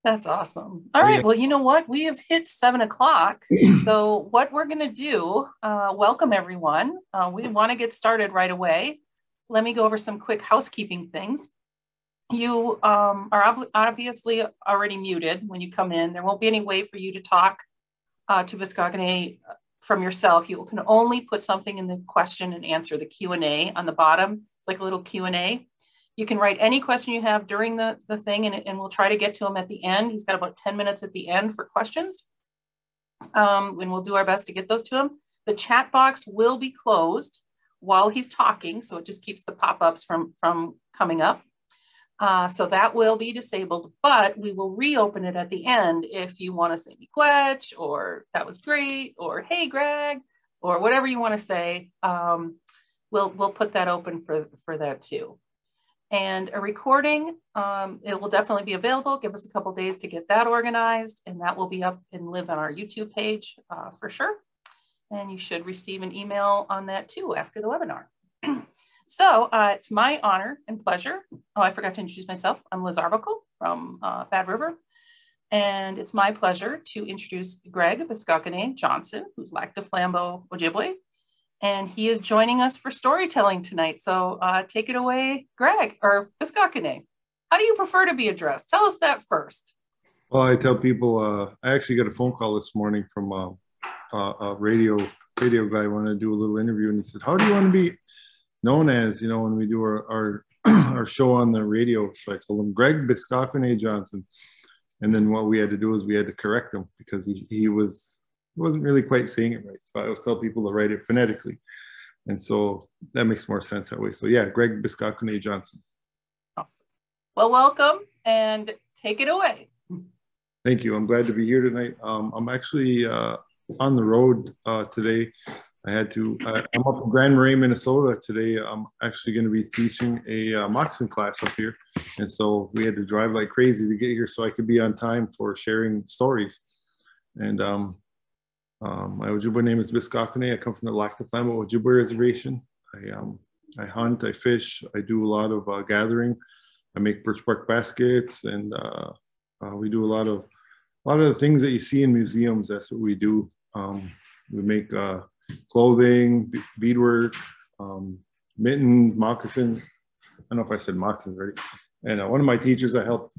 That's awesome. All Oh right. yeah. Well, you know what? We have hit 7 o'clock. So what we're going to do, welcome everyone. We want to get started right away. Let me go over some quick housekeeping things. You are obviously already muted when you come in. There won't be any way for you to talk to Biskakone from yourself. You can only put something in the question and answer, the Q&A on the bottom. It's like a little Q&A. You can write any question you have during the thing, and we'll try to get to them at the end. He's got about 10 minutes at the end for questions. And we'll do our best to get those to him. The chat box will be closed while he's talking, so it just keeps the pop-ups from coming up. So that will be disabled, but we will reopen it at the end if you want to say "Miigwech" or "that was great" or "hey Greg" or whatever you want to say. We'll put that open for that too. And a recording, it will definitely be available. Give us a couple days to get that organized, and that will be up and live on our YouTube page for sure. And you should receive an email on that too after the webinar. So it's my honor and pleasure. Oh, I forgot to introduce myself. I'm Liz Arbuckle from Bad River. And it's my pleasure to introduce Greg Biskakone Johnson, who's Lac du Flambeau Ojibwe. And he is joining us for storytelling tonight. So take it away, Greg, or Biskakone. How do you prefer to be addressed? Tell us that first. Well, I tell people, I actually got a phone call this morning from a radio guy wanted to do a little interview, and he said, "How do you want to be known as, you know, when we do our our show on the radio?" So I told him Greg Biskakone Johnson. And then what we had to do is we had to correct him because he wasn't really quite saying it right. So I always tell people to write it phonetically. And so that makes more sense that way. So yeah, Greg Biskakone Johnson. Awesome. Well, welcome and take it away. Thank you. I'm glad to be here tonight. I'm actually on the road today. I'm up in Grand Marais, Minnesota today. I'm actually going to be teaching a moccasin class up here. And so we had to drive like crazy to get here so I could be on time for sharing stories. And my Ojibwe name is Biskakone. I come from the Lac du Flambeau Ojibwe Reservation. I hunt, I fish, I do a lot of gathering. I make birch bark baskets, and we do a lot of the things that you see in museums. That's what we do. We make clothing, beadwork, mittens, moccasins. I don't know if I said moccasins already. And one of my teachers, I help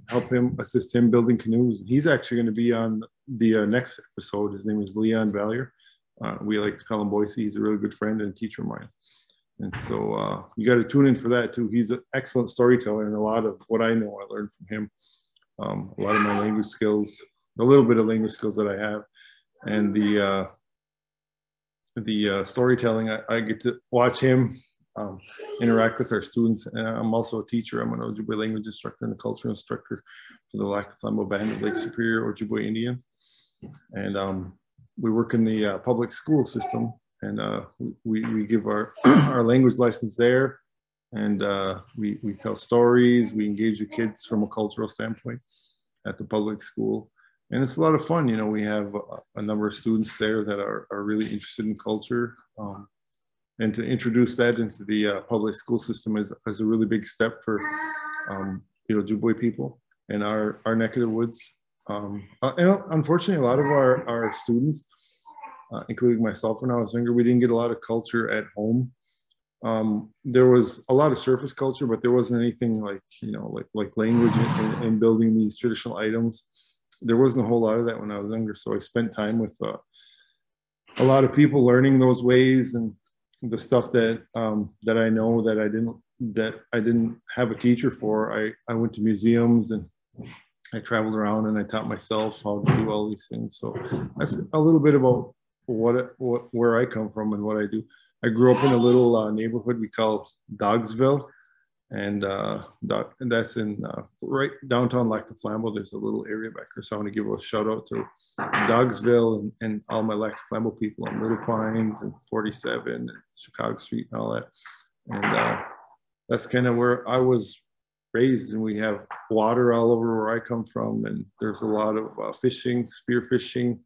assist him building canoes. He's actually going to be on the next episode. His name is Leon Valier. We like to call him Boise. He's a really good friend and teacher of mine. And so you got to tune in for that too. He's an excellent storyteller, and a lot of what I know I learned from him. A lot of my language skills, a little bit of language skills that I have, and the storytelling, I get to watch him interact with our students. And I'm also a teacher. I'm an Ojibwe language instructor and a cultural instructor for the Lac du Flambeau band of Lake Superior Chippewa Indians. And we work in the public school system, and we give our our language lessons there, and we tell stories. We engage the kids from a cultural standpoint at the public school. And it's a lot of fun. You know, we have a number of students there that are really interested in culture. And to introduce that into the public school system is a really big step for the Ojibwe people in our neck of the woods. And unfortunately, a lot of our students, including myself when I was younger, we didn't get a lot of culture at home. There was a lot of surface culture, but there wasn't anything like, you know, like language and building these traditional items. There wasn't a whole lot of that when I was younger. So I spent time with a lot of people learning those ways and the stuff that that I know that I didn't have a teacher for. I went to museums and I traveled around and I taught myself how to do all these things. So that's a little bit about where I come from and what I do. I grew up in a little neighborhood we call Dogsville, and that's in right downtown Lac du Flambeau. There's a little area back there, so I want to give a shout out to Dogsville and all my Lac du Flambeau people on Little Pines and 47 and Chicago Street and all that. And that's kind of where I was raised, and we have water all over where I come from, and there's a lot of fishing, spear fishing.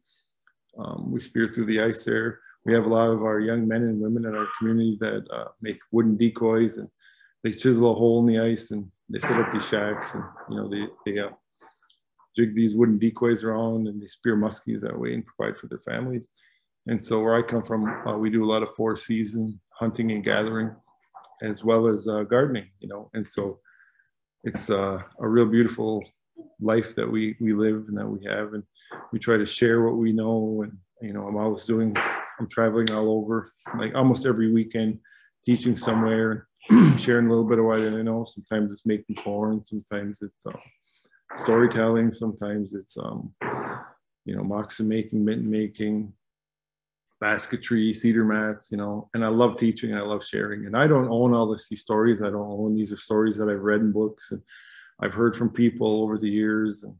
We spear through the ice there. We have a lot of our young men and women in our community that make wooden decoys, and they chisel a hole in the ice and they set up these shacks, and you know jig these wooden decoys around, and they spear muskies that way and provide for their families. And so where I come from, we do a lot of 4-season hunting and gathering, as well as gardening, you know. And so it's a real beautiful life that we live and that we have, and we try to share what we know. And you know, I'm traveling all over, like almost every weekend, teaching somewhere, sharing a little bit of what I know. Sometimes it's making corn, sometimes it's storytelling, sometimes it's you know, moccasin-making, mitten-making, basketry, cedar mats, you know. And I love teaching and I love sharing. And I don't own all these stories. I don't own these. Are stories that I've read in books and I've heard from people over the years. And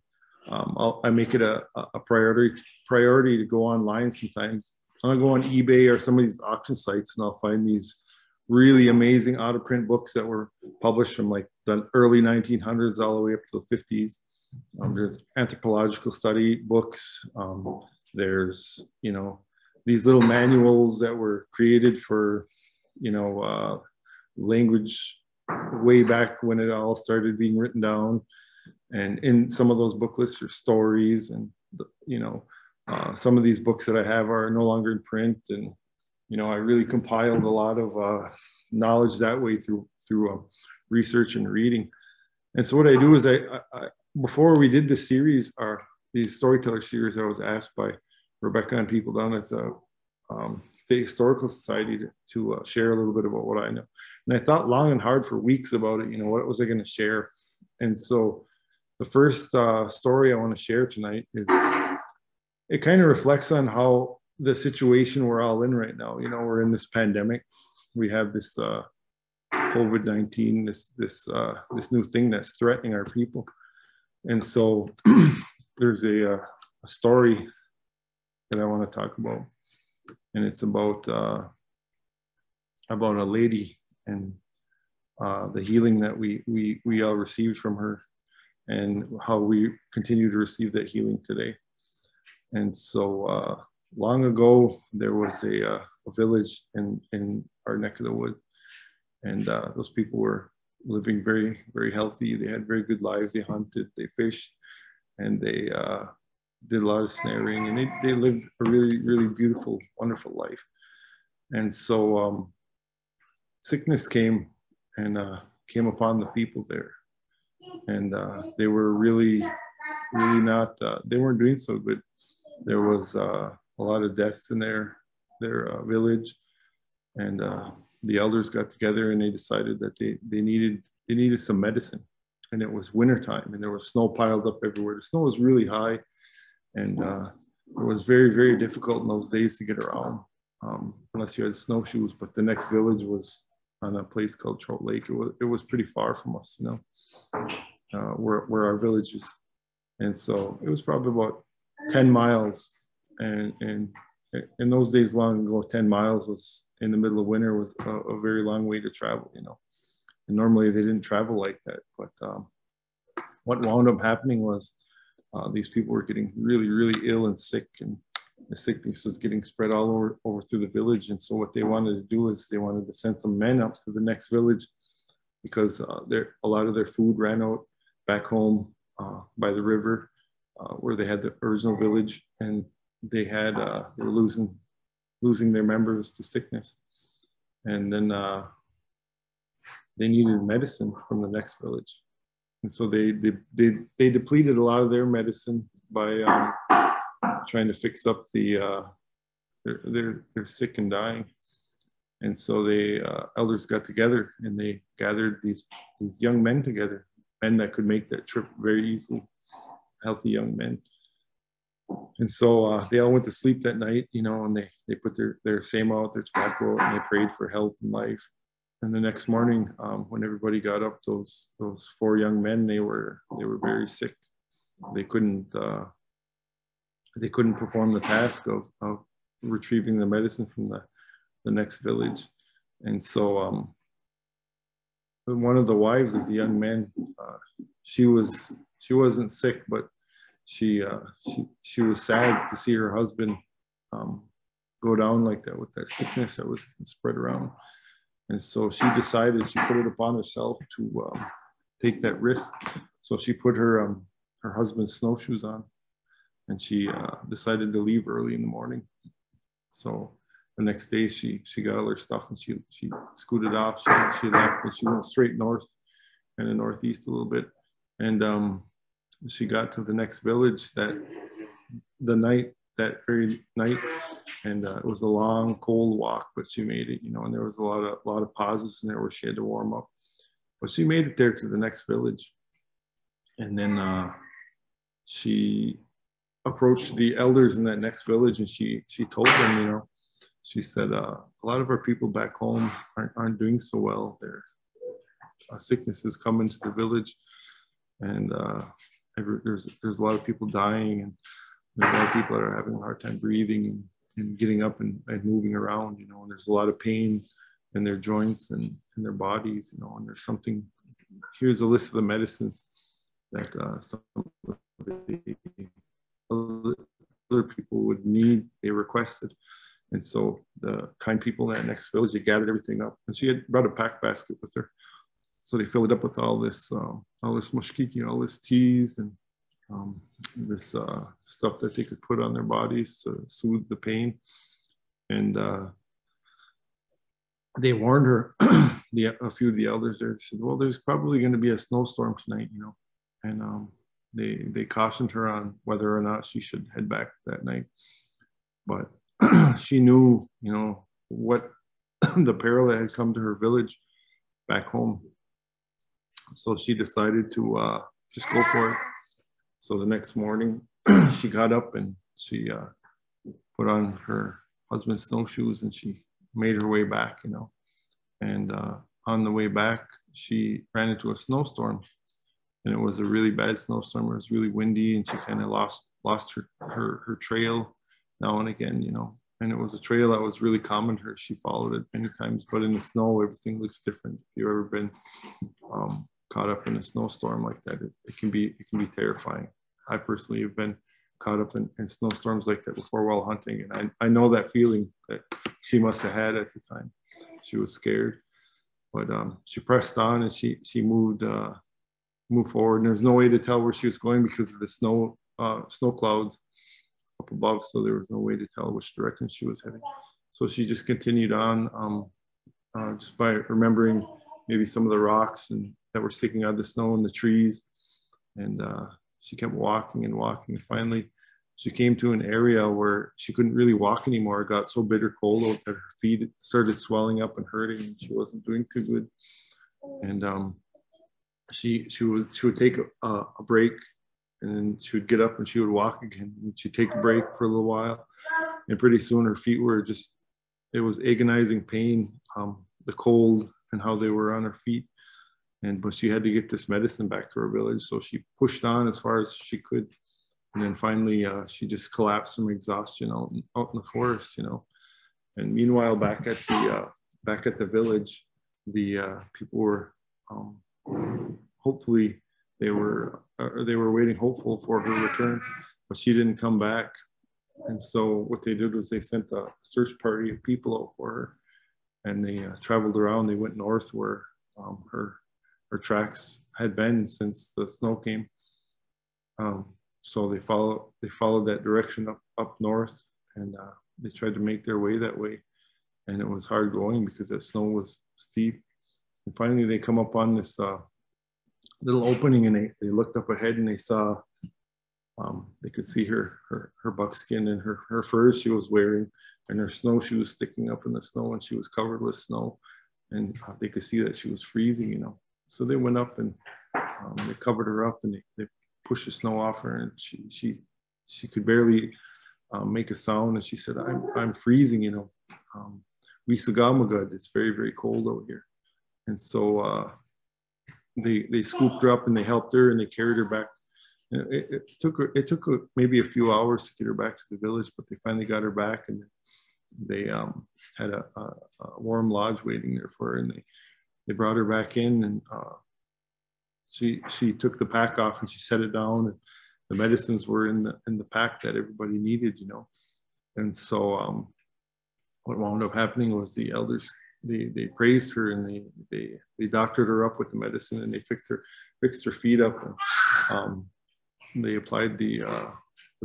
I make it a priority to go online sometimes. I'll go on eBay or some of these auction sites, and I'll find these really amazing out of print books that were published from like the early 1900s all the way up to the 50s. There's anthropological study books. There's, you know, these little manuals that were created for, you know, language way back when it all started being written down. And in some of those booklets are stories, and, you know, some of these books that I have are no longer in print. And, you know, I really compiled a lot of knowledge that way through research and reading. And so what I do is I before we did this series, these storyteller series, I was asked by Rebecca and people down at the State Historical Society to share a little bit about what I know. And I thought long and hard for weeks about it. You know, what was I going to share? And so the first story I want to share tonight is, it kind of reflects on how the situation we're all in right now. You know, we're in this pandemic. We have this COVID-19, this new thing that's threatening our people. And so there's a story that I want to talk about, and it's about a lady and the healing that we all received from her, and how we continue to receive that healing today. And so long ago, there was a village in our neck of the woods, and those people were living very, very healthy. They had very good lives. They hunted, they fished, and they did a lot of snaring, and they lived a really, really beautiful, wonderful life. And so sickness came upon the people there, and they were really, really not, they weren't doing so good. There was a lot of deaths in their village, and the elders got together and they decided that they needed some medicine. And it was wintertime, and there was snow piled up everywhere. The snow was really high, and it was very, very difficult in those days to get around, unless you had snowshoes. But the next village was on a place called Trout Lake. It was pretty far from us, you know, where our village is. And so it was probably about 10 miles. And in those days long ago, 10 miles was, in the middle of winter, was a very long way to travel, you know. And normally they didn't travel like that. But what wound up happening was these people were getting really, really ill and sick, and the sickness was getting spread all over through the village. And so what they wanted to do is they wanted to send some men up to the next village, because a lot of their food ran out back home by the river where they had the original village, and they were losing their members to sickness. And then they needed medicine from the next village. And so they depleted a lot of their medicine by trying to fix up they're sick and dying. And so the elders got together, and they gathered these young men together, men that could make that trip very easily, healthy young men. And so they all went to sleep that night, you know, and they put their same out, their tobacco, and they prayed for health and life. And the next morning, when everybody got up, those 4 young men, they were very sick. They couldn't perform the task of retrieving the medicine from the next village. And so one of the wives of the young men, she wasn't sick, but she was sad to see her husband go down like that with that sickness that was spread around. And so she decided, she put it upon herself to take that risk. So she put her her husband's snowshoes on, and she decided to leave early in the morning. So the next day she got all her stuff and she scooted off. She left and she went straight north, kind of northeast a little bit. And she got to the next village that very night. And it was a long, cold walk, but she made it, you know, and there was a lot of pauses in there where she had to warm up. But she made it there to the next village. And then she approached the elders in that next village, and she told them, you know, she said, a lot of our people back home aren't doing so well. Their sickness is coming to the village, and there's a lot of people dying, and there's a lot of people that are having a hard time breathing and getting up and moving around, you know, and there's a lot of pain in their joints and in their bodies, you know, and there's something, here's a list of the medicines that some of the other people would need, they requested. And so the kind people in that next village, they gathered everything up, and she had brought a pack basket with her. So they filled it up with all this mushkiki, all this teas, and this stuff that they could put on their bodies to soothe the pain. And they warned her, a few of the elders there, they said, well, there's probably going to be a snowstorm tonight, you know. And they cautioned her on whether or not she should head back that night. But she knew, you know, what the peril that had come to her village back home. So she decided to just go for it. So the next morning, she got up and she put on her husband's snowshoes and she made her way back, you know. And on the way back, she ran into a snowstorm, and it was a really bad snowstorm. It was really windy, and she kind of lost her trail now and again, you know. And it was a trail that was really common to her. She followed it many times, but in the snow, everything looks different. If you've ever been caught up in a snowstorm like that, it can be terrifying. I personally have been caught up in snowstorms like that before while hunting, and I know that feeling that she must have had at the time. She was scared, but she pressed on and she moved forward. And there's no way to tell where she was going because of the snow clouds up above, so there was no way to tell which direction she was heading. So she just continued on, just by remembering maybe some of the rocks that were sticking out of the snow and the trees. And she kept walking and walking. And finally, she came to an area where she couldn't really walk anymore. It got so bitter cold out that her feet started swelling up and hurting, and she wasn't doing too good. And she would take a break, and then she would get up and she would walk again. And she'd take a break for a little while, and pretty soon her feet were just, it was agonizing pain, the cold and how they were on her feet. But she had to get this medicine back to her village, so she pushed on as far as she could. And then finally, she just collapsed from exhaustion out in the forest, you know. And meanwhile, back at the village, the people were hopefully they were waiting hopeful for her return, but she didn't come back. And so what they did was they sent a search party of people out for her, and they traveled around. They went north where her tracks had been since the snow came. So they followed that direction up north, and they tried to make their way that way. And it was hard going because that snow was steep. And finally they come up on this little opening, and they looked up ahead, and they saw, they could see her buckskin and her furs she was wearing, and her snowshoes sticking up in the snow, and she was covered with snow, and they could see that she was freezing, you know. So they went up and they covered her up, and they pushed the snow off her, and she could barely make a sound, and she said, I'm freezing, you know. We sagamagad, it's very, very cold out here. And so they scooped her up and they helped her and they carried her back. It took maybe a few hours to get her back to the village, but they finally got her back, and they had a warm lodge waiting there for her, and they brought her back in, and she took the pack off and she set it down, and the medicines were in the pack that everybody needed, you know. And so what wound up happening was the elders, they praised her, and they doctored her up with the medicine, and they fixed her feet up, and they applied the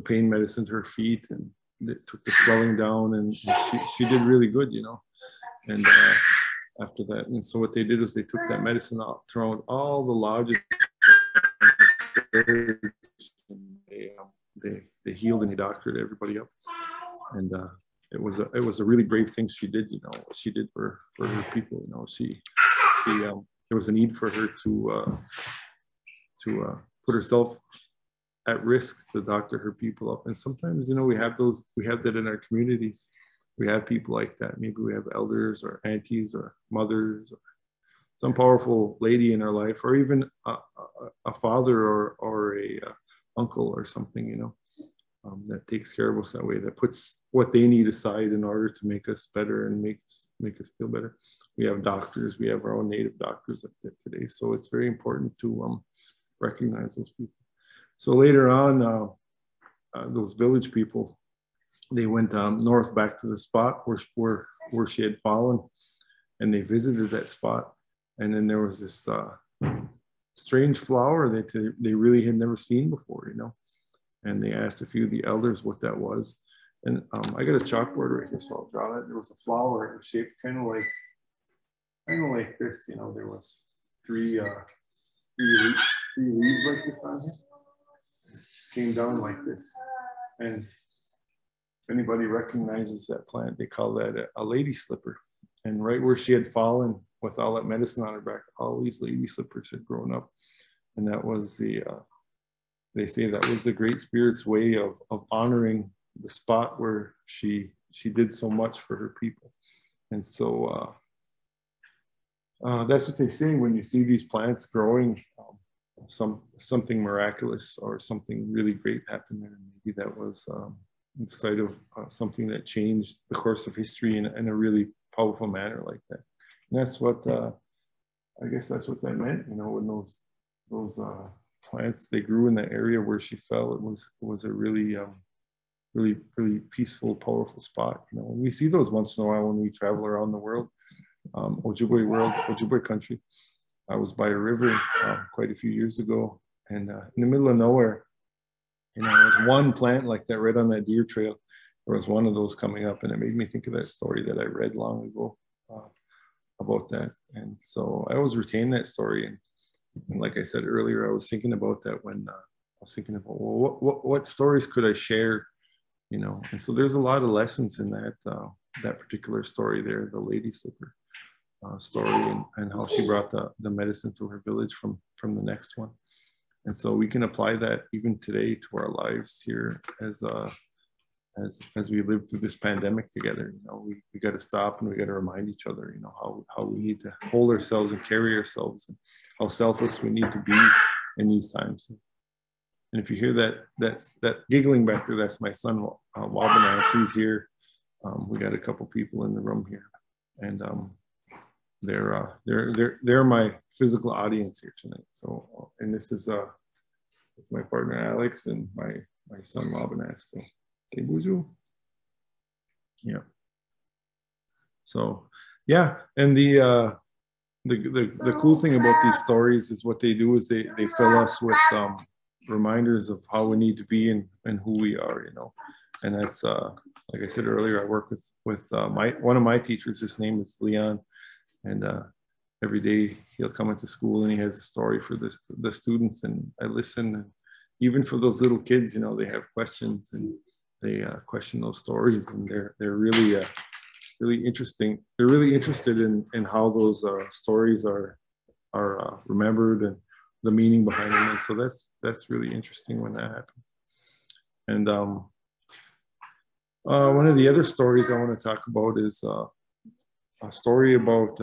pain medicine to her feet, and it took the swelling down, and she did really good, you know. And after that, and so what they did was they took that medicine out throughout all the lodges. They healed and they doctored everybody up, and it was a really brave thing she did, you know. What she did for her people, you know. There was a need for her to put herself at risk to doctor her people up. And sometimes, you know, we have that in our communities. We have people like that. Maybe we have elders or aunties or mothers or some powerful lady in our life, or even a father or a uncle or something, you know, that takes care of us that way, that puts what they need aside in order to make us better and make us feel better. We have doctors, we have our own native doctors like that today. So it's very important to recognize those people. So later on, those village people, they went north back to the spot where she had fallen, and they visited that spot. And then there was this strange flower that they really had never seen before, you know. And they asked a few of the elders what that was. And I got a chalkboard right here, so I'll draw that. There was a flower. It was shaped kind of like this, you know. There was three leaves like this on here. Came down like this. And if anybody recognizes that plant, they call that a lady slipper. And right where she had fallen with all that medicine on her back, all these lady slippers had grown up. And that was they say that was the Great Spirit's way of honoring the spot where she did so much for her people. And so that's what they say when you see these plants growing, something miraculous or something really great happened there. Maybe that was the site of something that changed the course of history in a really powerful manner like that. And that's what I guess that's what that meant, you know, when those plants, they grew in that area where she fell. It was a really really peaceful, powerful spot, you know. And we see those once in a while when we travel around the world. Ojibwe country. I was by a river quite a few years ago, and in the middle of nowhere, you know, there was one plant like that right on that deer trail. There was one of those coming up, and it made me think of that story that I read long ago about that. And so I always retain that story. And like I said earlier, I was thinking about that when I was thinking about, well, what stories could I share, you know? And so there's a lot of lessons in that particular story there, the lady slipper story, and how she brought the medicine to her village from the next one. And so we can apply that even today to our lives here as we live through this pandemic together. You know, we got to stop and we got to remind each other, you know, how we need to hold ourselves and carry ourselves, and how selfless we need to be in these times. And if you hear that giggling back there, that's my son Wabanas. He's here. We got a couple people in the room here, and they're my physical audience here tonight. So, and this is my partner Alex and my son Wabanas. So. Yeah. So yeah, and the cool thing about these stories is what they do is they fill us with reminders of how we need to be and who we are, you know. And that's like I said earlier, I work with one of my teachers. His name is Leon, and every day he'll come into school and he has a story for the students, and I listen. And even for those little kids, you know, they have questions and they question those stories, and they're really interesting. They're really interested in how those stories are remembered and the meaning behind them. And so that's really interesting when that happens. And one of the other stories I want to talk about is a story about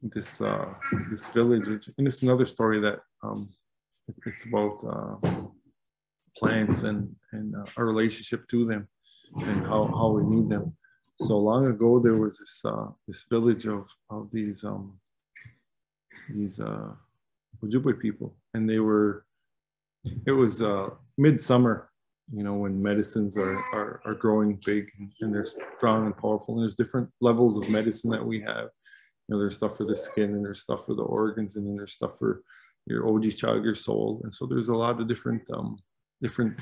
this village. It's another story that it's about plants and our relationship to them and how we need them. So long ago, there was this village of these Ojibwe people, and it was midsummer, you know, when medicines are growing big and they're strong and powerful. And there's different levels of medicine that we have. You know, there's stuff for the skin, and there's stuff for the organs, and then there's stuff for your Ojichag, your soul. And so there's a lot of different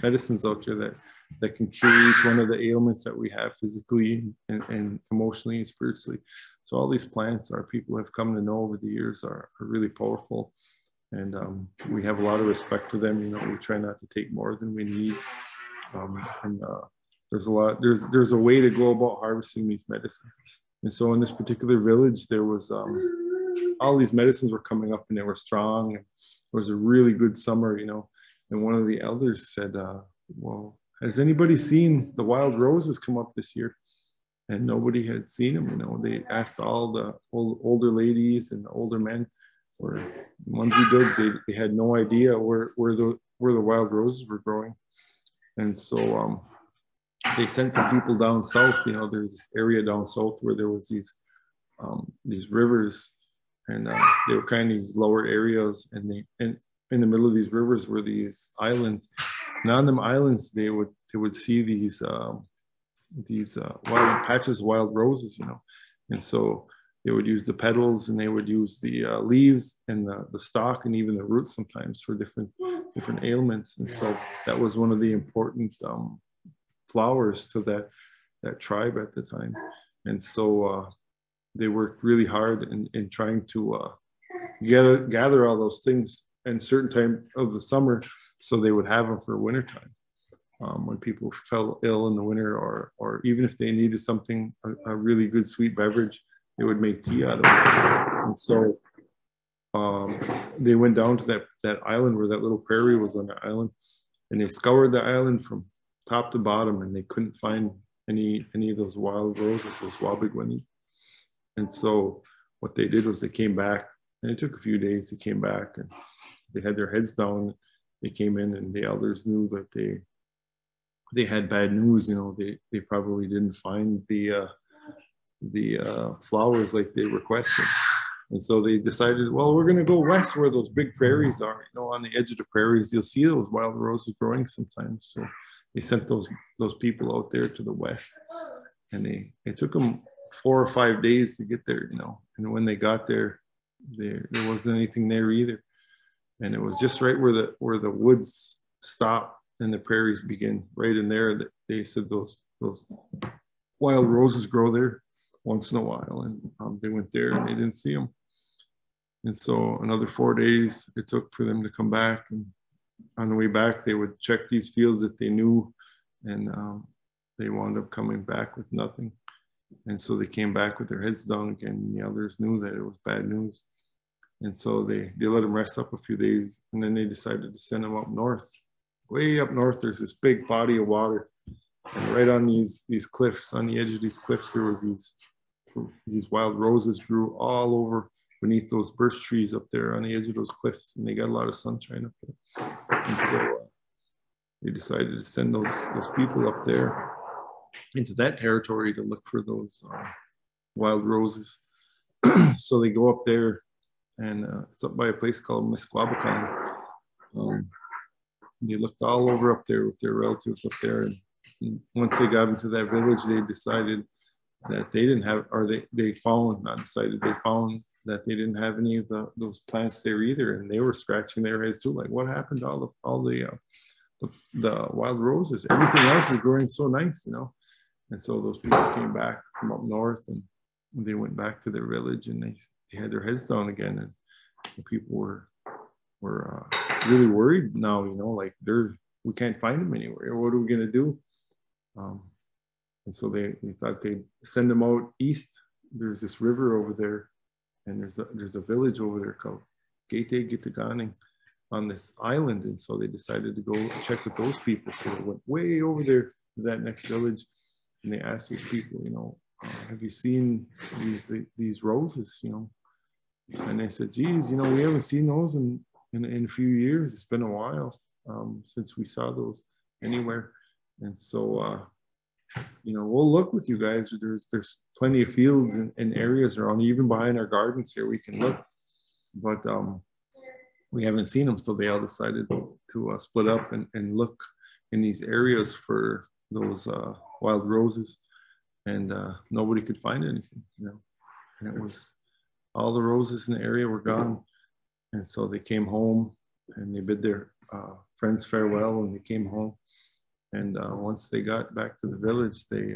medicines out there that can cure each one of the ailments that we have physically and emotionally and spiritually. So all these plants, our people have come to know over the years, are really powerful. And we have a lot of respect for them. You know, we try not to take more than we need. There's a way to go about harvesting these medicines. And so in this particular village, there was all these medicines were coming up and they were strong. And it was a really good summer, you know. And one of the elders said, well, has anybody seen the wild roses come up this year? And nobody had seen them. You know, they asked all the older ladies and the older men, or the ones who did, they had no idea where the wild roses were growing. And so they sent some people down south. You know, there's this area down south where there was these rivers, and they were kind of these lower areas, and in the middle of these rivers were these islands. And on them islands, they would see these wild patches of wild roses, you know. And so they would use the petals, and they would use the leaves and the stalk and even the roots sometimes for different ailments. And so that was one of the important flowers to that tribe at the time. And so they worked really hard in trying to gather all those things in certain time of the summer, so they would have them for wintertime. When people fell ill in the winter, or even if they needed something, a really good sweet beverage, they would make tea out of it. And so they went down to that island where that little prairie was on the island, and they scoured the island from top to bottom, and they couldn't find any of those wild roses, those wabigwani. And so what they did was they came back, and it took a few days. They came back, and they had their heads down. They came in, and the elders knew that they had bad news. You know, they probably didn't find the flowers like they requested. And so they decided, well, we're going to go west where those big prairies are. You know, on the edge of the prairies, you'll see those wild roses growing sometimes. So they sent those people out there to the west, and it took them 4 or 5 days to get there, you know. And when they got there wasn't anything there either. And it was just right where the woods stop and the prairies begin, right in there, that they said those wild roses grow there once in a while. And they went there and they didn't see them. And so another 4 days it took for them to come back. And on the way back, they would check these fields that they knew, and they wound up coming back with nothing. And so they came back with their heads down again. And the others knew that it was bad news. And so they let them rest up a few days, and then they decided to send them up north. Way up north, there's this big body of water. And right on these cliffs, on the edge of these cliffs, there was these wild roses grew all over beneath those birch trees up there on the edge of those cliffs. And they got a lot of sunshine up there. And so they decided to send those people up there into that territory to look for those wild roses. So they go up there, and it's up by a place called Misquabacan. They looked all over up there with their relatives up there, and once they got into that village, they decided that they didn't have, or they found that they didn't have any of those plants there either, and they were scratching their heads too, like, what happened to all the wild roses? Everything else is growing so nice, you know. And so those people came back from up north, and they went back to their village, and they had their heads down again, and the people were really worried now, you know, like we can't find them anywhere. What are we going to do? And so they thought they'd send them out east. There's this river over there, and there's a village over there called Gete Gitagani on this island. And so they decided to go check with those people. So they went way over there to that next village, and they asked these people, you know, have you seen these roses, you know? And they said, geez, you know, we haven't seen those in a few years. It's been a while since we saw those anywhere. And so, you know, we'll look with you guys. There's plenty of fields and areas around, even behind our gardens here, we can look. But we haven't seen them. So they all decided to split up and look in these areas for those wild roses. And nobody could find anything, you know. And it was, all the roses in the area were gone. And so they came home and they bid their friends farewell, and they came home. And once they got back to the village, they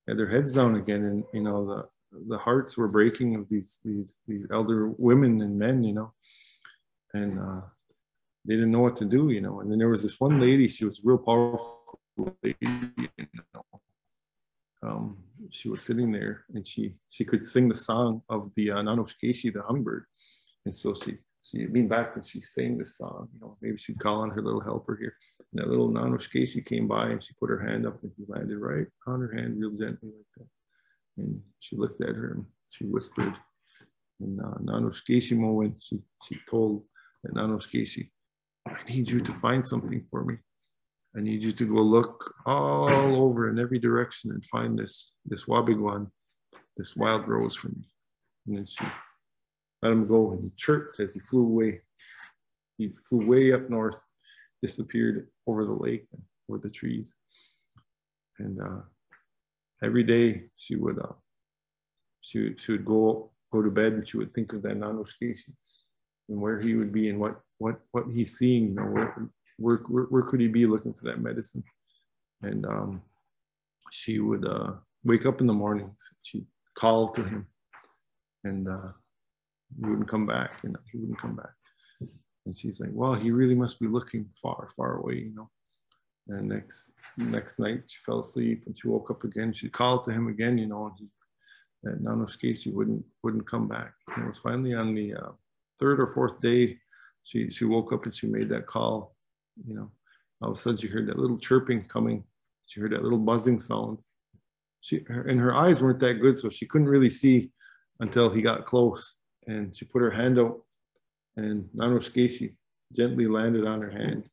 had their heads down again, and you know the hearts were breaking of these elder women and men, you know, and they didn't know what to do, you know. And then there was this one lady; she was a real powerful lady, you know. She was sitting there, and she could sing the song of the Nanoshkeshi, the hummingbird, and so she leaned back and she sang this song, you know. Maybe she'd call on her little helper here. And that little Nanoshkeshi came by, and she put her hand up, and he landed right on her hand, real gently like that. And she looked at her and she whispered, and Nanoshkeshi Mo, when she told that Nanoshkeshi, I need you to find something for me. I need you to go look all over in every direction and find this wabigwan, this wild rose for me. And then she let him go, and he chirped as he flew away. He flew way up north, disappeared over the lake and over the trees. And every day she would go to bed, and she would think of that Nanoshkeshi and where he would be and what he's seeing, you know, where could he be looking for that medicine. And she would wake up in the mornings, she'd call to him, and he wouldn't come back, and he wouldn't come back. And she's like, well, he really must be looking far, far away, you know. And next night she fell asleep, and she woke up again. She called to him again, you know, and that Nanoshkeshi wouldn't come back. And it was finally on the third or fourth day, she woke up and she made that call, you know. All of a sudden she heard that little chirping coming. She heard that little buzzing sound. And her eyes weren't that good, so she couldn't really see until he got close. And she put her hand out, and Nanoshkeshi gently landed on her hand.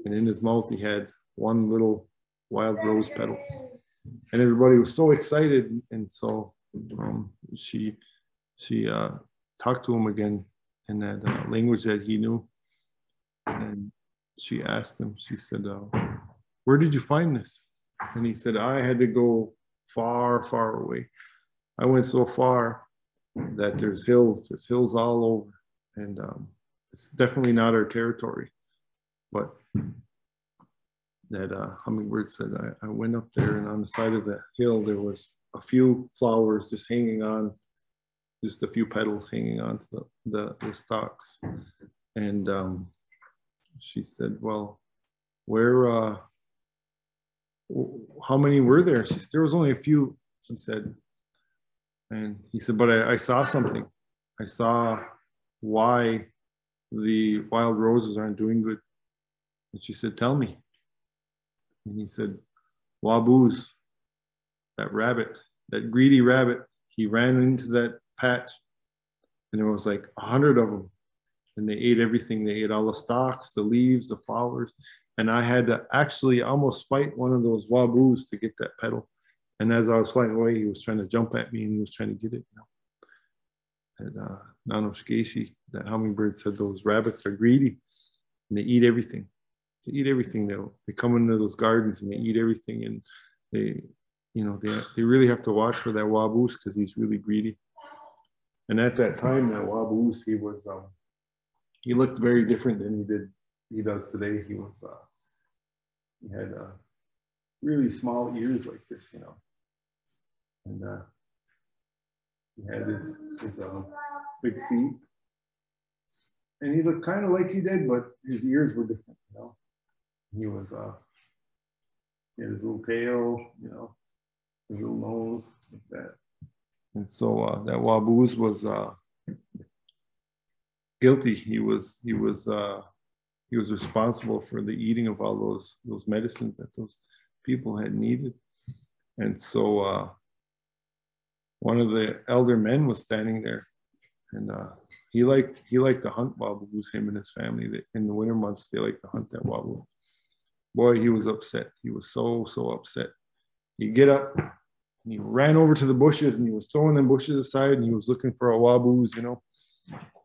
And in his mouth, he had one little wild rose petal. And everybody was so excited. And so she talked to him again in that language that he knew. And she asked him, she said, where did you find this? And he said, I had to go far, far away. I went so far that there's hills all over. And it's definitely not our territory. But that hummingbird said, I went up there, and on the side of the hill, there was a few flowers just hanging on, just a few petals hanging on to the stalks. And she said, well, where, how many were there? She said, there was only a few, she said. And he said, but I saw something. I saw why the wild roses aren't doing good. And she said, tell me. And he said, Waboos, that rabbit, that greedy rabbit, he ran into that patch, and there was like 100 of them, and they ate everything. They ate all the stalks, the leaves, the flowers, and I had to actually almost fight one of those Waboos to get that petal. And as I was flying away, he was trying to jump at me, and he was trying to get it. You know? And Nanoshkeshi, that hummingbird, said those rabbits are greedy, and they eat everything. They eat everything. They come into those gardens and they eat everything, and they really have to watch for that Waboos because he's really greedy. And at that time, that Waboos, he looked very different than he does today. He had really small ears like this, you know, and he had his big feet, and he looked kind of like he did, but his ears were different, you know. He had his little tail, you know, his little nose, like that. And so that Waboos was guilty. He was responsible for the eating of all those medicines that those people had needed. And so one of the elder men was standing there, and he liked to hunt Waboos, him and his family. In the winter months, they like to hunt that Waboo. Boy, he was upset. He was so upset. He'd get up and he ran over to the bushes, and he was throwing them bushes aside, and he was looking for a Waboos, you know.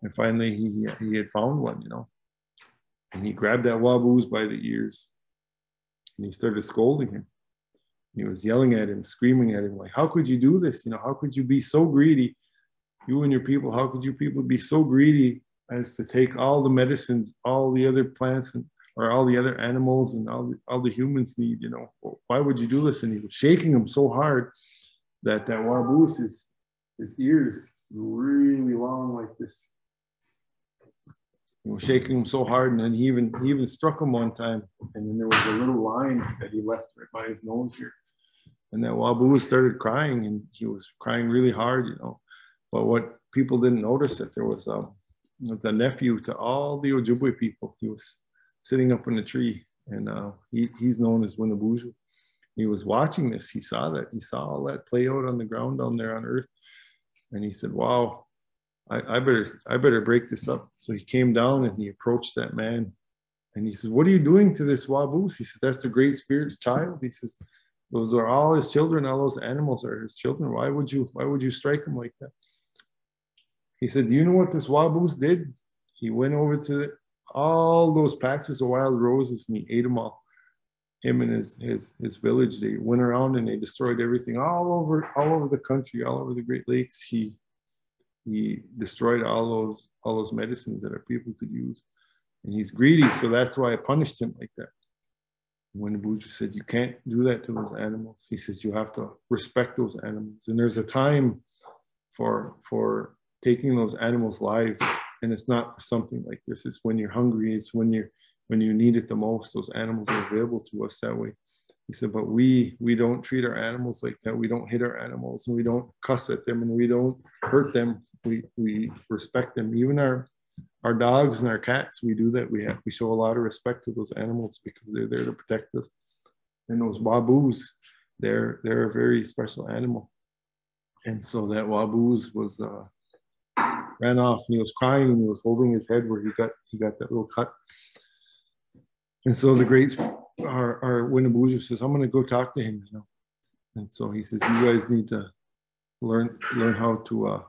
And finally he had found one, you know. And he grabbed that Waboos by the ears, and he started scolding him. He was yelling at him, screaming at him, like, how could you do this? You know, how could you be so greedy? You and your people, how could you people be so greedy as to take all the medicines, all the other plants or all the other animals and all the humans need, you know. Why would you do this? And he was shaking him so hard that waboose, his ears were really long like this. He was shaking him so hard, and then he even struck him one time. And then there was a little line that he left right by his nose here. And that waboose started crying, and he was crying really hard, you know. But what people didn't notice, that there was the nephew to all the Ojibwe people. He was sitting up in the tree, and he's known as Winnabuju. He was watching this. He saw that. He saw all that play out on the ground down there on Earth, and he said, "Wow, I better break this up." So he came down and he approached that man, and he says, "What are you doing to this waboose?" He said, "That's the Great Spirit's child." He says, "Those are all his children. All those animals are his children. Why would you strike him like that?" He said, "Do you know what this waboose did? He went over to all those patches of wild roses and he ate them all. Him and his village, they went around and they destroyed everything all over the country, all over the Great Lakes. He destroyed all those medicines that our people could use. And he's greedy, so that's why I punished him like that." When Winnabuju said, "You can't do that to those animals." He says, "You have to respect those animals. And there's a time for taking those animals' lives. And it's not for something like this. It's when you're hungry. It's when you need it the most. Those animals are available to us that way." He said, "But we don't treat our animals like that. We don't hit our animals, and we don't cuss at them, and we don't hurt them. We respect them. Even our dogs and our cats, we do that. We show a lot of respect to those animals because they're there to protect us. And those waboos, they're a very special animal." And so that waboos was ran off, and he was crying, and he was holding his head where he got that little cut. And so the great our Winnabuju says, "I'm going to go talk to him, you know." And so he says, "You guys need to learn how to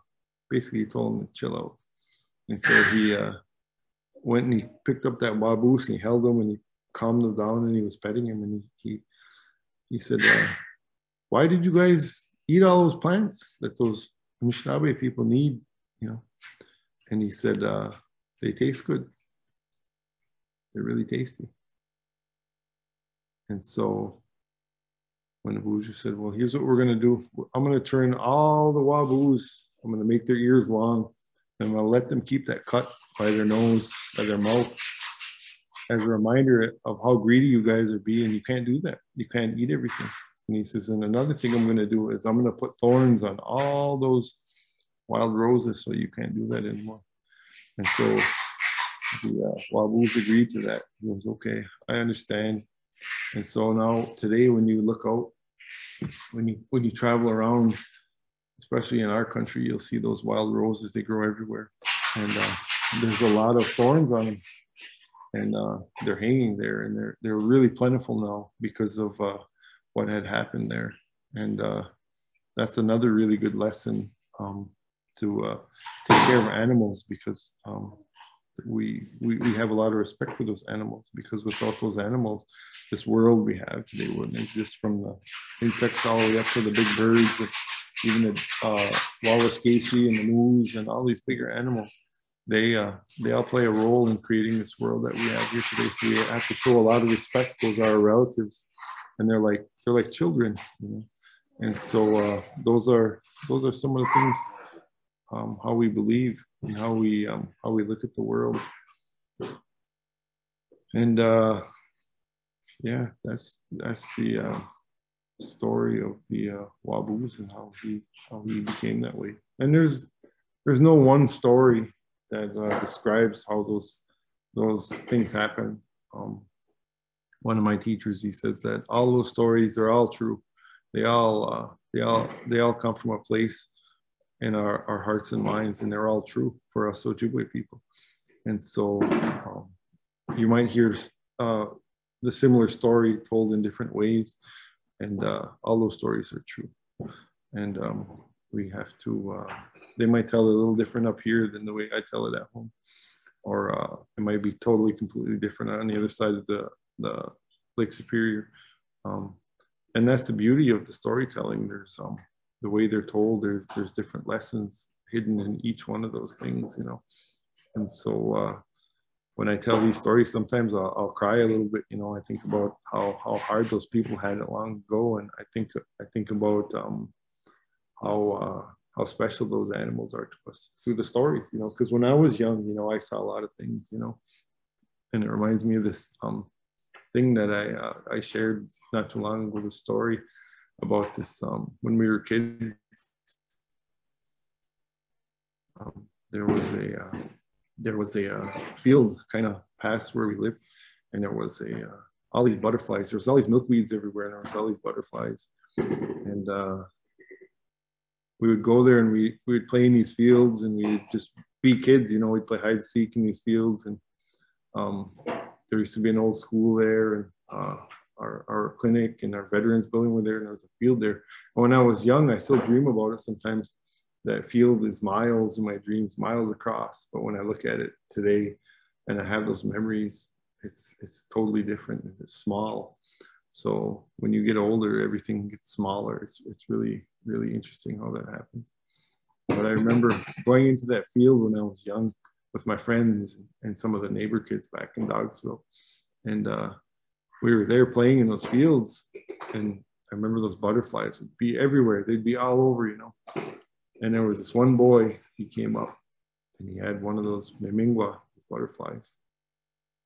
basically," he told him to chill out. And so he went and he picked up that waboose and he held him and he calmed him down and he was petting him, and he said, "Why did you guys eat all those plants that those Anishinaabe people need, you know?" And he said, "They taste good. They're really tasty." And so when Winnabuju said, "Well, here's what we're going to do. I'm going to turn all the waboos, I'm going to make their ears long, and I'm going to let them keep that cut by their nose, by their mouth, as a reminder of how greedy you guys are being. You can't do that. You can't eat everything." And he says, "And another thing I'm going to do is I'm going to put thorns on all those wild roses, so you can't do that anymore." And so the waboos agreed to that. He goes, "Okay, I understand." And so now today, when you look out, when you travel around, especially in our country, you'll see those wild roses. They grow everywhere, and there's a lot of thorns on them, and they're hanging there, and they're really plentiful now because of what had happened there. And that's another really good lesson to take care of animals, because we have a lot of respect for those animals, because without those animals, this world we have today wouldn't exist, from the insects all the way up to the big birds, even the walrus-gacy and the moose and all these bigger animals. They all play a role in creating this world that we have here today. So we have to show a lot of respect. Those are our relatives, and they're like children, you know. And so those are some of the things, how we believe and how we look at the world. And yeah, that's the story of the waboos and how he became that way. And there's no one story that describes how those things happen. One of my teachers, he says that all those stories are all true. They all come from a place in our hearts and minds, and they're all true for us Ojibwe people. And so you might hear the similar story told in different ways, and all those stories are true. And we have to, they might tell it a little different up here than the way I tell it at home, or it might be totally completely different on the other side of the Lake Superior. And that's the beauty of the storytelling. There's the way they're told, there's different lessons hidden in each one of those things, you know. And so when I tell these stories, sometimes I'll cry a little bit. You know, I think about how hard those people had it long ago, and I think about how special those animals are to us through the stories. You know, because when I was young, you know, I saw a lot of things. You know, and it reminds me of this thing that I shared not too long ago. The story about this when we were kids. There was a field kind of past where we lived, and there was all these butterflies. There was all these milkweeds everywhere, and there was all these butterflies. And we would go there, and we would play in these fields, and we would just be kids, you know. We'd play hide and seek in these fields, and there used to be an old school there, and our clinic and our veterans building were there, and there was a field there. And when I was young, I still dream about it sometimes. That field is miles in my dreams, miles across. But when I look at it today and I have those memories, it's totally different. It's small. So when you get older, everything gets smaller. It's really, really interesting how that happens. But I remember going into that field when I was young with my friends and some of the neighbor kids back in Dogsville. And we were there playing in those fields. And I remember those butterflies would be everywhere. They'd be all over, you know. And there was this one boy, he came up and he had one of those memingua butterflies.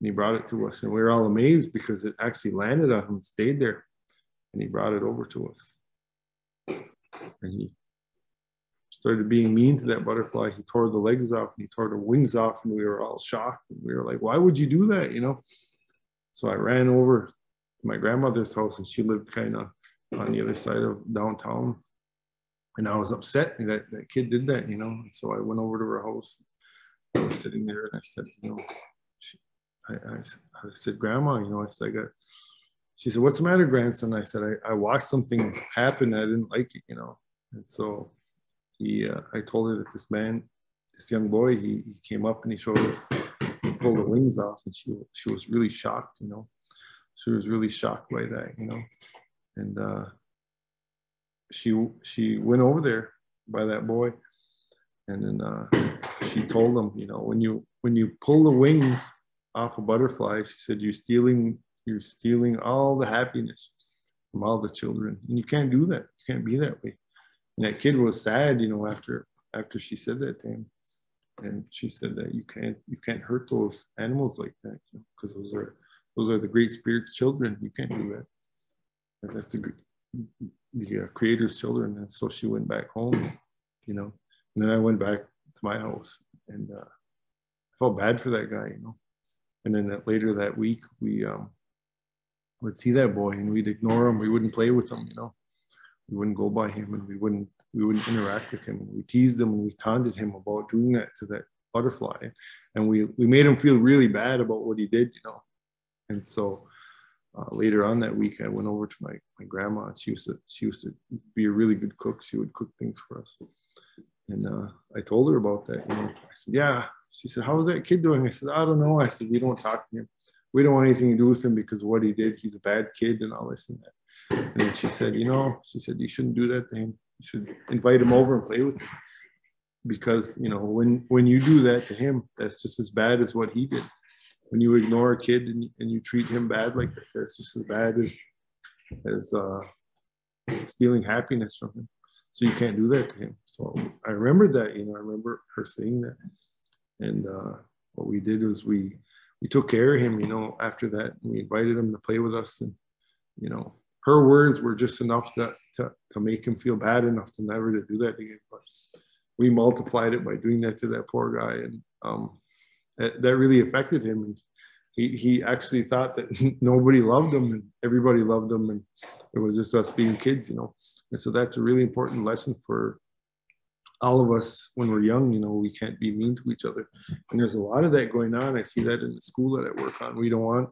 And he brought it to us, and we were all amazed because it actually landed on him and stayed there. And he brought it over to us. And he started being mean to that butterfly. He tore the legs off and he tore the wings off, and we were all shocked. And we were like, why would you do that, you know? So I ran over to my grandmother's house, and she lived kind of on the other side of downtown. And I was upset that that kid did that, you know. And so I went over to her house. I was sitting there, and I said, you know, I said, Grandma, you know, she said, what's the matter, grandson? I said, I watched something happen. I didn't like it, you know. And so I told her that this young boy, he came up and he showed us, he pulled the wings off, and she was really shocked, you know. She was really shocked by that, you know. And she went over there by that boy, and then she told him, you know, when you pull the wings off a butterfly, she said, you're stealing all the happiness from all the children, and you can't do that. You can't be that way. And that kid was sad, you know, after she said that to him. And she said that you can't hurt those animals like that, because you know, those are the Great Spirit's children. You can't do that. And that's the Creator's children. And so she went back home, you know. And then I went back to my house, and I felt bad for that guy, you know. And then later that week, we would see that boy, and we'd ignore him. We wouldn't play with him, you know. We wouldn't go by him, and we wouldn't interact with him. And we teased him, and we taunted him about doing that to that butterfly. And we made him feel really bad about what he did, you know. And so later on that week, I went over to my grandma, and she used to be a really good cook. She would cook things for us. And I told her about that. You know, I said, yeah. She said, how was that kid doing? I said, I don't know. I said, we don't talk to him. We don't want anything to do with him because of what he did. He's a bad kid and all this and that. And then she said, you know, you shouldn't do that to him. You should invite him over and play with him. Because, you know, when you do that to him, that's just as bad as what he did. When you ignore a kid and you treat him bad like that, that's just as bad as stealing happiness from him. So you can't do that to him. So I remembered that, you know, I remember her saying that. And what we did was we took care of him, you know, after that. We invited him to play with us. And, you know, her words were just enough to make him feel bad enough to never to do that again. But we multiplied it by doing that to that poor guy. And that really affected him. And he actually thought that nobody loved him and everybody loved him. And it was just us being kids, you know. And so that's a really important lesson for all of us when we're young. You know, we can't be mean to each other. And there's a lot of that going on. I see that in the school that I work on. We don't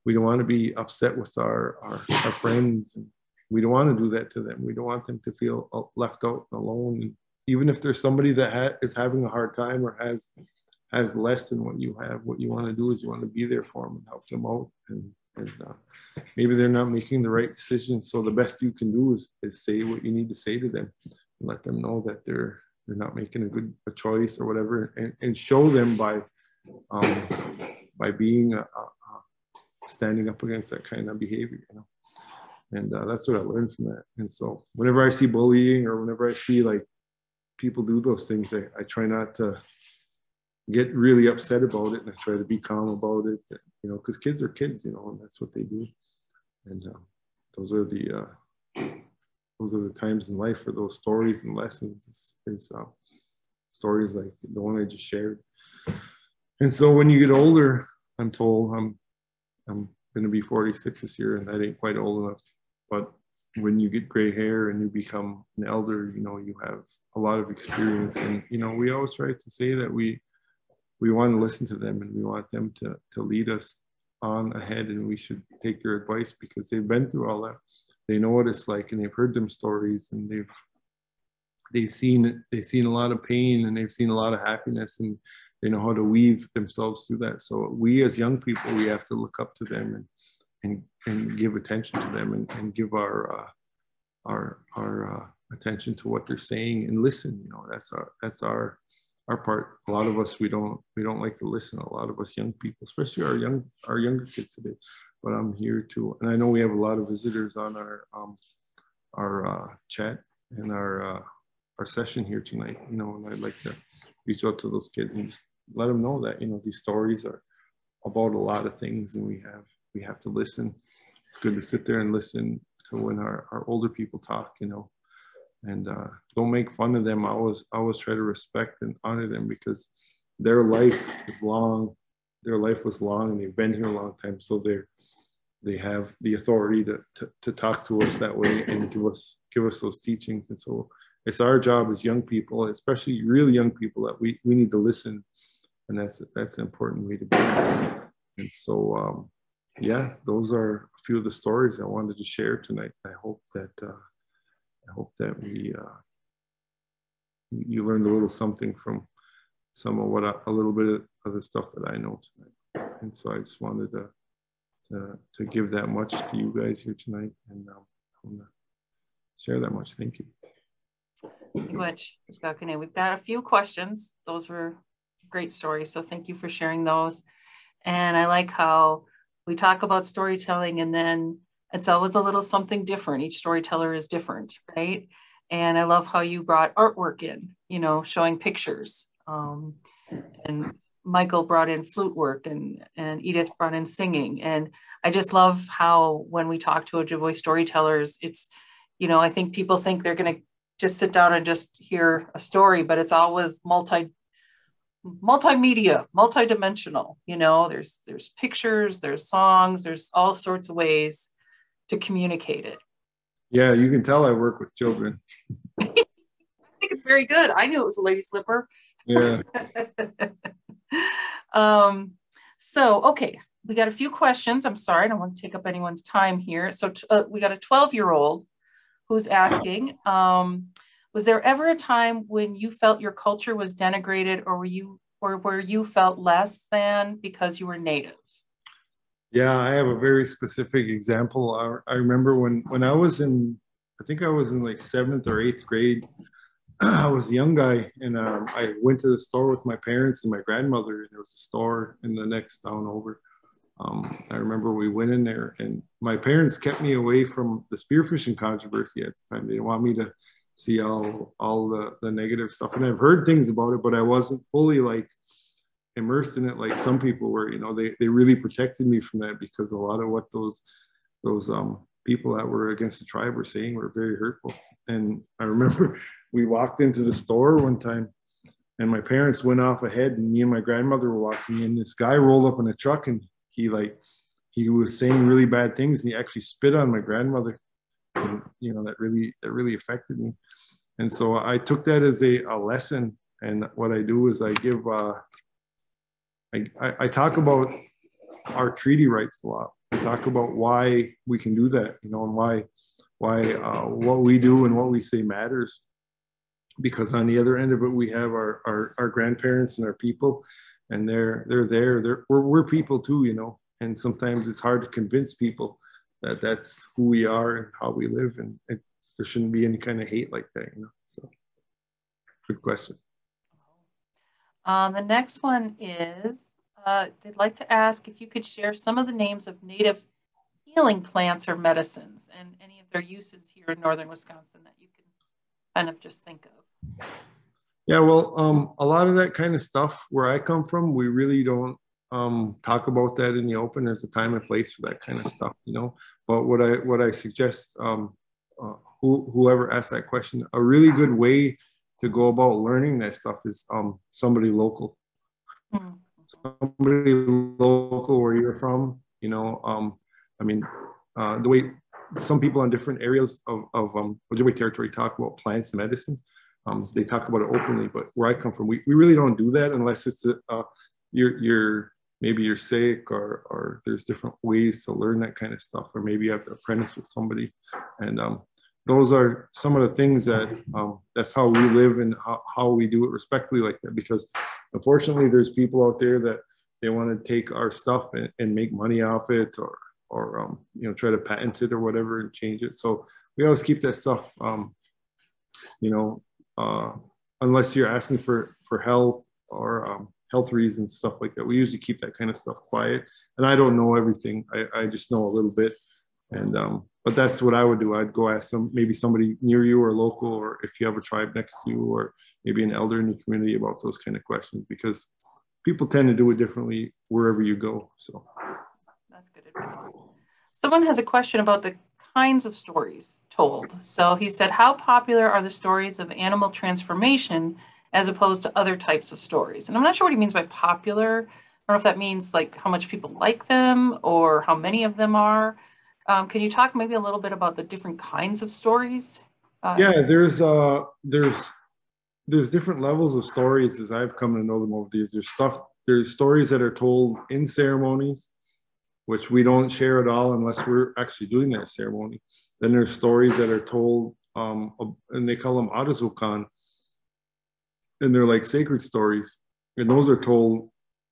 want to be upset with our friends. And we don't want to do that to them. We don't want them to feel left out and alone. And even if there's somebody that is having a hard time or has less than what you have, what you want to do is you want to be there for them and help them out. And maybe they're not making the right decision. So the best you can do is say what you need to say to them and let them know that they're not making a choice or whatever, and show them by being standing up against that kind of behavior, you know. And that's what I learned from that. And so whenever I see bullying, or whenever I see like people do those things, I try not to get really upset about it, and I try to be calm about it, you know, because kids are kids, you know, and that's what they do. And those are the times in life for those stories and lessons is stories like the one I just shared. And so when you get older, I'm told I'm going to be 46 this year, and that ain't quite old enough. But when you get gray hair and you become an elder, you know, you have a lot of experience. And, you know, we always try to say that we want to listen to them, and we want them to lead us on ahead, and we should take their advice because they've been through all that. They know what it's like, and they've heard them stories, and they've seen a lot of pain, and they've seen a lot of happiness, and they know how to weave themselves through that. So we as young people, we have to look up to them and give attention to them, and give our attention to what they're saying, and listen. You know, that's our part. A lot of us, we don't like to listen. A lot of us young people, especially our younger kids today. But I'm here to, and I know we have a lot of visitors on our chat and our session here tonight. You know, and I'd like to reach out to those kids and just let them know that, you know, these stories are about a lot of things, and we have to listen. It's good to sit there and listen to when our older people talk, you know, and don't make fun of them. I always try to respect and honor them, because their life is long. Their life was long, and they've been here a long time. So they have the authority to talk to us that way, and give us those teachings. And so it's our job as young people, especially really young people, that we need to listen. And that's an important way to be. And so, yeah, those are a few of the stories I wanted to share tonight. I hope that you learned a little something from some of a little bit of the stuff that I know tonight. And so I just wanted to give that much to you guys here tonight, and I want to share that much. Thank you. Thank you much, Biskakone. We've got a few questions. Those were great stories, so thank you for sharing those. And I like how we talk about storytelling, and then it's always a little something different. Each storyteller is different, right? And I love how you brought artwork in, you know, showing pictures. And Michael brought in flute work, and Edith brought in singing. And I just love how when we talk to Ojibwe storytellers, it's, you know, I think people think they're going to just sit down and just hear a story, but it's always multimedia, multidimensional. You know, there's pictures, there's songs, there's all sorts of ways to communicate it. Yeah, you can tell I work with children. I think it's very good. I knew it was a lady slipper. Yeah. So, okay, we got a few questions. I'm sorry, I don't want to take up anyone's time here. So we got a 12-year-old who's asking, was there ever a time when you felt your culture was denigrated, or where you felt less than because you were Native? Yeah, I have a very specific example. I remember when I was I think I was in like 7th or 8th grade. I was a young guy, and I went to the store with my parents and my grandmother, and there was a store in the next town over. I remember we went in there, and my parents kept me away from the spearfishing controversy at the time. They didn't want me to see all the negative stuff, and I've heard things about it, but I wasn't fully like immersed in it like some people were. You know, they really protected me from that, because a lot of what those people that were against the tribe were saying were very hurtful. And I remember we walked into the store one time, and my parents went off ahead, and me and my grandmother were walking in. This guy rolled up in a truck, and he was saying really bad things, and he actually spit on my grandmother. And, you know, that really affected me. And so I took that as a lesson. And what I do is I give I talk about our treaty rights a lot. I talk about why we can do that, you know, and why what we do and what we say matters. Because on the other end of it, we have our grandparents and our people, and we're people too, you know. And sometimes it's hard to convince people that that's who we are and how we live, and there shouldn't be any kind of hate like that, you know. So good question. The next one is, they'd like to ask if you could share some of the names of native healing plants or medicines and any of their uses here in northern Wisconsin that you can kind of just think of. Yeah, well, a lot of that kind of stuff where I come from, we really don't talk about that in the open. There's a time and place for that kind of stuff, you know. But what I suggest, whoever asked that question, a really good way to go about learning that stuff is somebody local. Mm-hmm. Somebody local where you're from, you know. I mean, the way some people in different areas of Ojibwe territory talk about plants and medicines, they talk about it openly. But where I come from, we really don't do that unless it's maybe you're sick or there's different ways to learn that kind of stuff, or maybe you have to apprentice with somebody. And those are some of the things that that's how we live and how we do it respectfully like that, because unfortunately there's people out there that they want to take our stuff and make money off it, or you know, try to patent it or whatever and change it. So we always keep that stuff, you know, unless you're asking for health or health reasons, stuff like that. We usually keep that kind of stuff quiet. And I don't know everything. I just know a little bit. And but that's what I would do. I'd go ask maybe somebody near you or local, or if you have a tribe next to you, or maybe an elder in the community about those kind of questions, because people tend to do it differently wherever you go. So that's good advice. Someone has a question about the kinds of stories told. So he said, how popular are the stories of animal transformation as opposed to other types of stories? And I'm not sure what he means by popular. I don't know if that means like how much people like them or how many of them are. Can you talk maybe a little bit about the different kinds of stories? Yeah, there's different levels of stories as I've come to know them over these. There's stories that are told in ceremonies, which we don't share at all unless we're actually doing that ceremony. Then there's stories that are told, and they call them Adazukan, and they're like sacred stories. And those are told,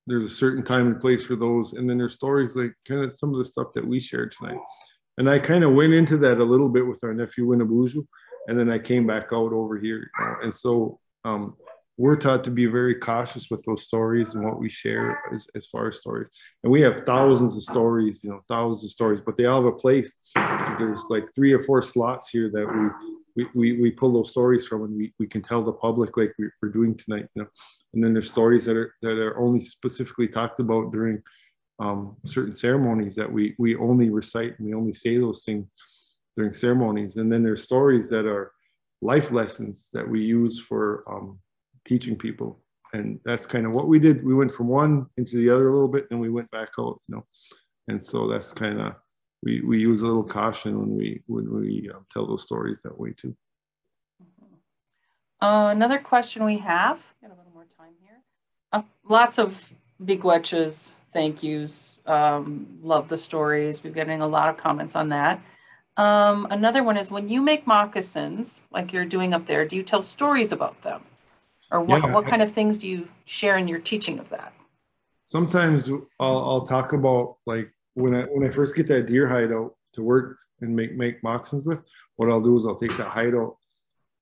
there's a certain time and place for those. And then there's stories like kind of some of the stuff that we shared tonight. And I kind of went into that a little bit with our nephew Winnabuju, and then I came back out over here. And so we're taught to be very cautious with those stories and what we share as far as stories. And we have thousands of stories, you know, thousands of stories, but they all have a place. There's like 3 or 4 slots here that we pull those stories from, and we can tell the public like we're doing tonight, you know. And then there's stories that are only specifically talked about during certain ceremonies that we only recite, and we only say those things during ceremonies. And then there's stories that are life lessons that we use for teaching people. And that's kind of what we did. We went from one into the other a little bit, and we went back out, you know. And so that's kind of, we use a little caution when we tell those stories that way too. Another question we have, got a little more time here. Lots of big wetches, thank yous, love the stories. We're getting a lot of comments on that. Another one is, when you make moccasins, like you're doing up there, do you tell stories about them? Or what kind of things do you share in your teaching of that? Sometimes I'll talk about, like, when I first get that deer hide out to work and make moccasins with, what I'll do is I'll take that hide out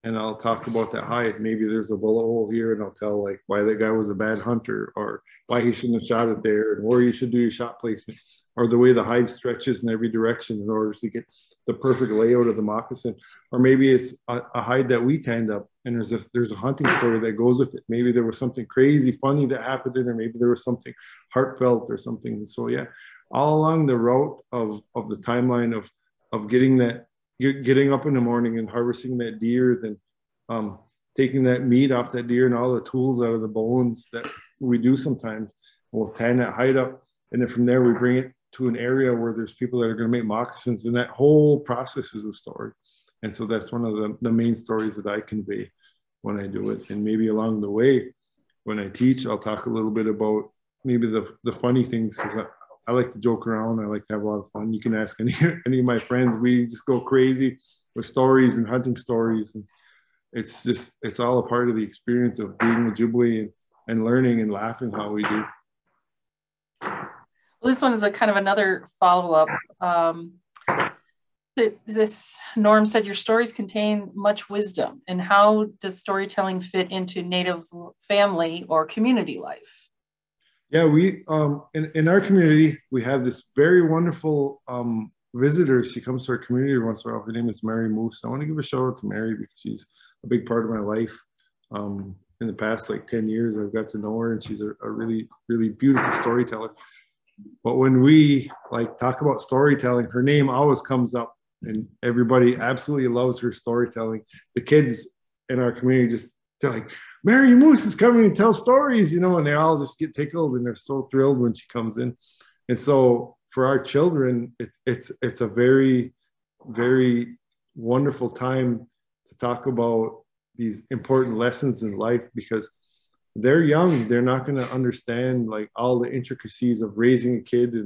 and I'll talk about that hide. Maybe there's a bullet hole here, and I'll tell like why that guy was a bad hunter, or why he shouldn't have shot it there, and where you should do your shot placement, or the way the hide stretches in every direction in order to get the perfect layout of the moccasin. Or maybe it's a hide that we tanned up, and there's a hunting story that goes with it. Maybe there was something crazy funny that happened in, or maybe there was something heartfelt or something. So yeah, all along the route of the timeline of getting up in the morning and harvesting that deer, then taking that meat off that deer and all the tools out of the bones that we do sometimes. We'll tan that hide up, and then from there we bring it to an area where there's people that are going to make moccasins, and that whole process is a story. And so that's one of the main stories that I convey when I do it. And maybe along the way, when I teach, I'll talk a little bit about maybe the funny things, because I like to joke around. I like to have a lot of fun. You can ask any of my friends. We just go crazy with stories and hunting stories. And it's all a part of the experience of being Ojibwe and learning and laughing how we do. Well, this one is a kind of another follow-up. This Norm said your stories contain much wisdom. And how does storytelling fit into Native family or community life? Yeah, we in our community we have this very wonderful visitor. She comes to our community once in a while. Her name is Mary Moose. I want to give a shout out to Mary because she's a big part of my life. In the past like 10 years, I've got to know her, and she's a really, really beautiful storyteller. But when we like talk about storytelling, her name always comes up, and everybody absolutely loves her storytelling. The kids in our community just, they're like, Mary Moose is coming to tell stories, you know, and they all just get tickled and they're so thrilled when she comes in. And so for our children, it's a very, very wonderful time to talk about these important lessons in life, because they're young. They're not going to understand like all the intricacies of raising a kid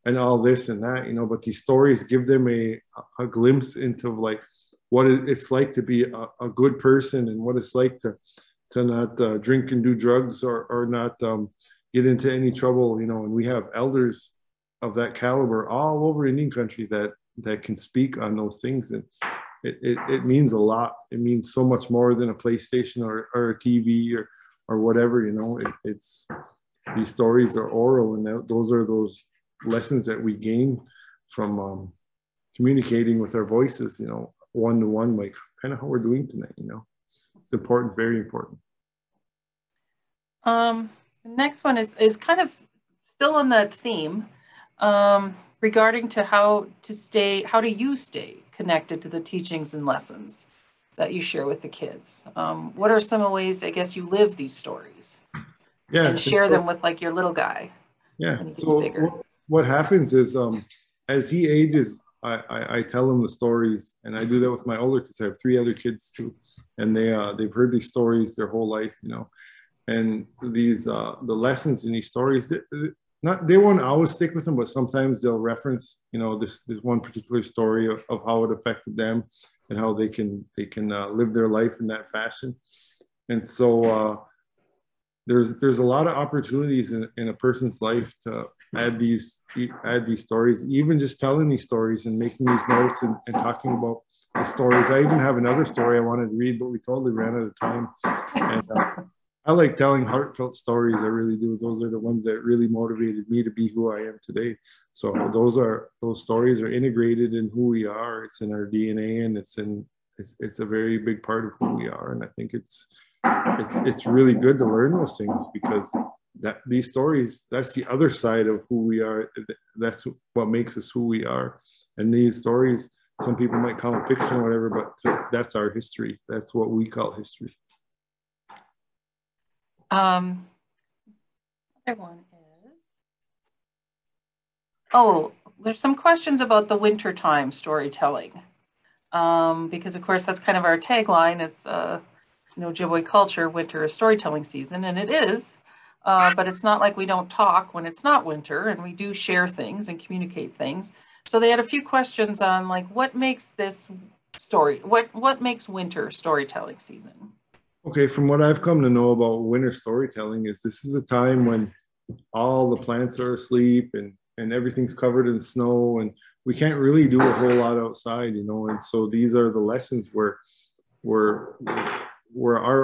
and all this and that, you know, but these stories give them a glimpse into like what it's like to be a good person, and what it's like to not drink and do drugs, or not get into any trouble, you know. And we have elders of that caliber all over Indian country that can speak on those things, and it means a lot. It means so much more than a PlayStation or a TV or whatever, you know. It's these stories are oral, and those are those lessons that we gain from communicating with our voices, you know, one to one, like kind of how we're doing tonight, you know. It's important, very important. The next one is kind of still on that theme, regarding to how do you stay connected to the teachings and lessons that you share with the kids? What are some ways, I guess, you live these stories and share them with like your little guy? Yeah. When he gets bigger? What happens is, as he ages, I tell him the stories, and I do that with my older kids. I have 3 other kids too, and they've heard these stories their whole life, you know. And these the lessons in these stories, they won't always stick with them, but sometimes they'll reference, you know, this one particular story of how it affected them and how they can live their life in that fashion. And so there's a lot of opportunities in a person's life to add these stories, even just telling these stories and making these notes and talking about the stories. I even have another story I wanted to read, but we totally ran out of time. And I like telling heartfelt stories. I really do. Those are the ones that really motivated me to be who I am today. So those stories are integrated in who we are. It's in our DNA, and it's a very big part of who we are. And I think it's really good to learn those things, because these stories, that's the other side of who we are. That's what makes us who we are. And these stories, some people might call them fiction or whatever, but that's our history. That's what we call history. Other one is, there's some questions about the wintertime storytelling. Because of course that's kind of our tagline is, Ojibwe culture, winter is storytelling season, and it is, but it's not like we don't talk when it's not winter, and we do share things and communicate things. So they had a few questions on like, what makes this story, what makes winter storytelling season? Okay, from what I've come to know about winter storytelling is this is a time when all the plants are asleep and everything's covered in snow, and we can't really do a whole lot outside, you know. And so these are the lessons where our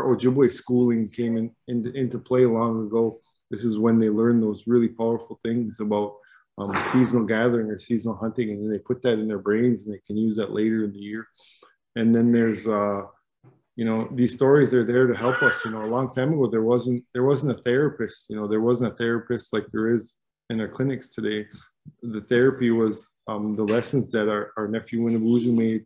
Ojibwe schooling came into play long ago. This is when they learn those really powerful things about seasonal gathering or seasonal hunting, and then they put that in their brains and they can use that later in the year. And then there's you know, these stories are there to help us. You know, a long time ago, there wasn't a therapist. You know, there wasn't a therapist like there is in our clinics today. The therapy was the lessons that our nephew Winnebuju made,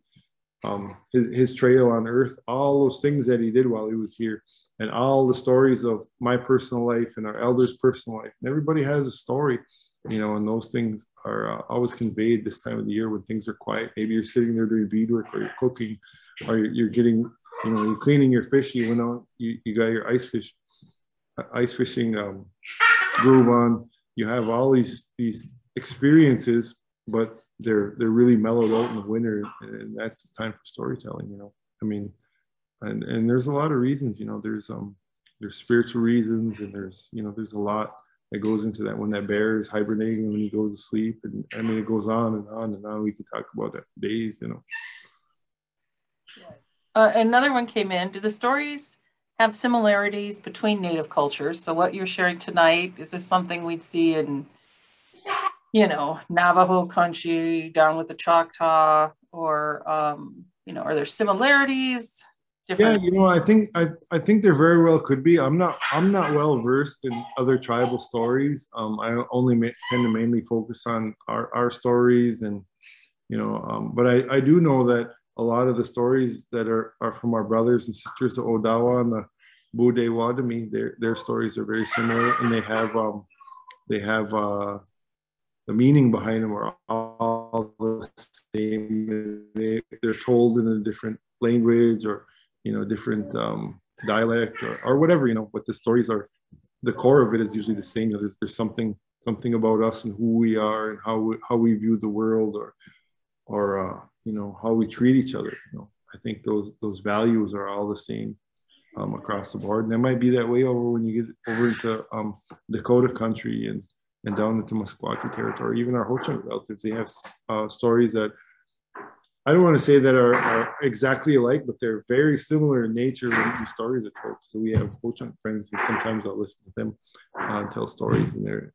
his trail on earth, all those things that he did while he was here, and all the stories of my personal life and our elders' personal life. And everybody has a story, you know, and those things are always conveyed this time of the year when things are quiet. Maybe you're sitting there doing beadwork, or you're cooking, or you're getting, you know, you're cleaning your fish. You went out, you got your ice fishing groove on. You have all these experiences, but they're really mellowed out in the winter, and that's the time for storytelling. You know, I mean, and there's a lot of reasons. You know, there's spiritual reasons, and there's a lot that goes into that when that bear is hibernating and when he goes to sleep. And I mean, it goes on and on and on. We could talk about that for days, you know. Another one came in. Do the stories have similarities between Native cultures? So what you're sharing tonight, is this something we'd see in, you know, Navajo country down with the Choctaw, or, you know, are there similarities? Yeah, you know, I think there very well could be. I'm not well versed in other tribal stories. I only tend to mainly focus on our stories, and you know, but I do know that a lot of the stories that are from our brothers and sisters of Odawa and the Bude Wadami, their stories are very similar, and they have the meaning behind them are all the same. They're told in a different language, or you know, different dialect, or whatever, you know, but the stories are, the core of it is usually the same. You know, there's something about us and who we are and how we view the world, or you know, how we treat each other. You know, I think those values are all the same across the board. And it might be that way over when you get over into Dakota country and down into Meskwaki territory. Even our Ho-Chunk relatives, they have stories that I don't want to say that are exactly alike, but they're very similar in nature when these stories are told. So we have Ho-Chunk friends, and sometimes I'll listen to them tell stories, and their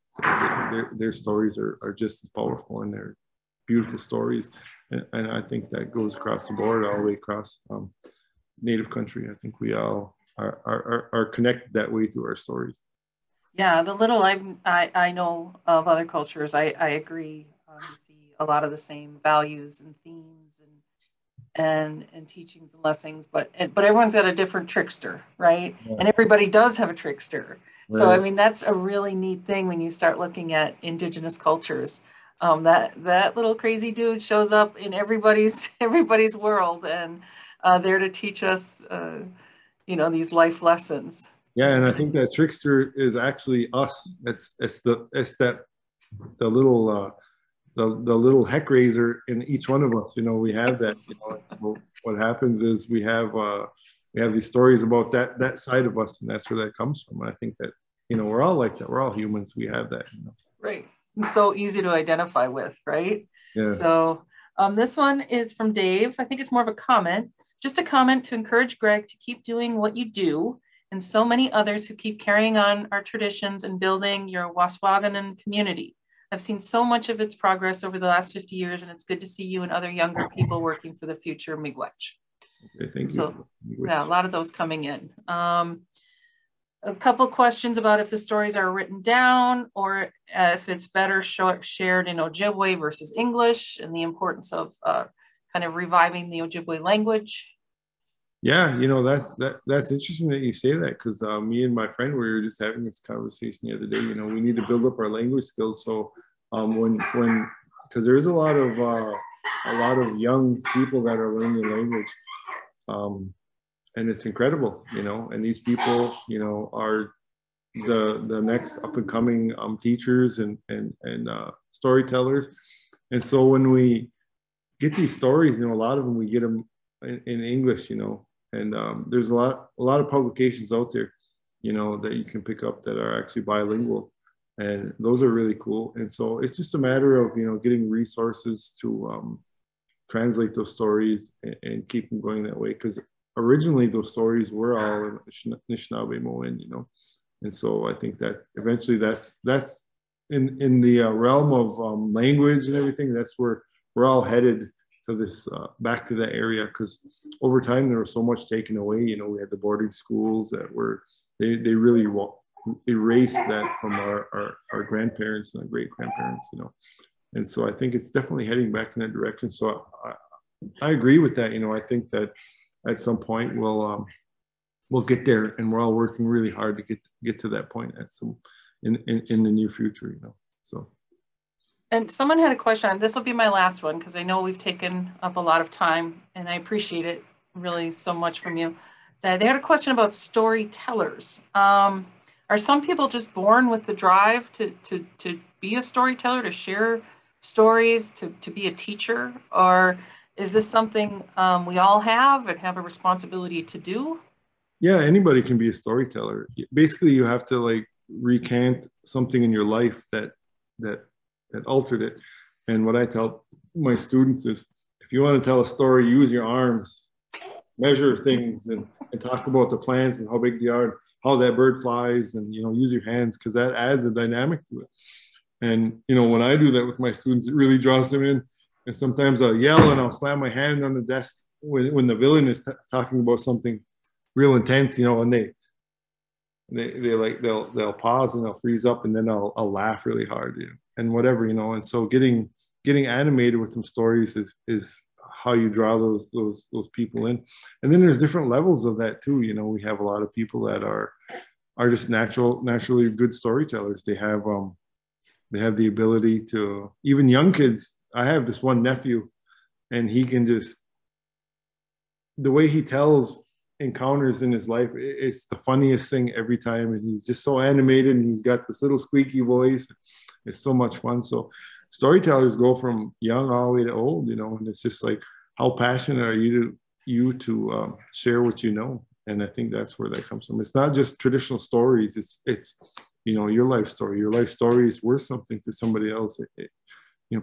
stories are just as powerful, and they're beautiful stories. And I think that goes across the board, all the way across Native country. I think we all are connected that way through our stories. Yeah, the little I know of other cultures, I agree. You see a lot of the same values and themes and teachings and lessons, but everyone's got a different trickster, right? Yeah. And everybody does have a trickster. Right. So I mean, that's a really neat thing when you start looking at Indigenous cultures. That little crazy dude shows up in everybody's world, and there to teach us, you know, these life lessons. Yeah, and I think that trickster is actually us. It's the little heck raiser in each one of us. You know, we have that. You know, so what happens is we have these stories about that side of us, and that's where that comes from. And I think that, you know, we're all like that. We're all humans. We have that. You know? Right. It's so easy to identify with, right? Yeah. So this one is from Dave. I think it's more of a comment. Just a comment to encourage Greg to keep doing what you do, and so many others who keep carrying on our traditions and building your Waswaganon community. I've seen so much of its progress over the last 50 years, and it's good to see you and other younger people working for the future Miigwech. Okay, thank you. Yeah, a lot of those coming in. A couple questions about if the stories are written down, or if it's better shared in Ojibwe versus English, and the importance of kind of reviving the Ojibwe language. Yeah, you know, that's interesting that you say that, because me and my friend, we were just having this conversation the other day. You know, we need to build up our language skills. So because there is a lot of young people that are learning the language, and it's incredible, you know. And these people, you know, are the next up and coming teachers and storytellers. And so when we get these stories, you know, a lot of them we get them in English, you know. And there's a lot of publications out there, you know, that you can pick up that are actually bilingual, and those are really cool. And so it's just a matter of, you know, getting resources to translate those stories and keep them going that way, because originally those stories were all in Anishinaabe Moen, you know. And so I think that eventually that's in the realm of language and everything, that's where we're all headed, to this back to that area, because over time there was so much taken away. You know, we had the boarding schools that were they really erased that from our grandparents and our great grandparents, you know. And so I think it's definitely heading back in that direction. So I agree with that. You know, I think that at some point we'll get there, and we're all working really hard to get to that point at some in the near future, you know. So. And someone had a question, and this will be my last one, because I know we've taken up a lot of time, and I appreciate it really so much from you. They had a question about storytellers. Are some people just born with the drive to be a storyteller, to share stories, to be a teacher? Or is this something we all have and have a responsibility to do? Yeah, anybody can be a storyteller. Basically, you have to, like, recant something in your life that altered it. And what I tell my students is, if you want to tell a story, use your arms, measure things, and talk about the plants and how big they are, how that bird flies, and use your hands, because that adds a dynamic to it. And when I do that with my students, it really draws them in. And sometimes I'll yell and I'll slam my hand on the desk when the villain is talking about something real intense, and they'll pause and they'll freeze up, and then I'll laugh really hard, and whatever, and so getting animated with some stories is how you draw those people in. And then there's different levels of that too. We have a lot of people that are just naturally good storytellers. They have the ability to, even young kids. I have this one nephew, and he can just, the way he tells encounters in his life, it's the funniest thing every time. And he's just so animated, and he's got this little squeaky voice. It's so much fun. So storytellers go from young all the way to old, and it's just like, how passionate are you to share what you know? And I think that's where that comes from. It's not just traditional stories. It's your life story. Your life story is worth something to somebody else.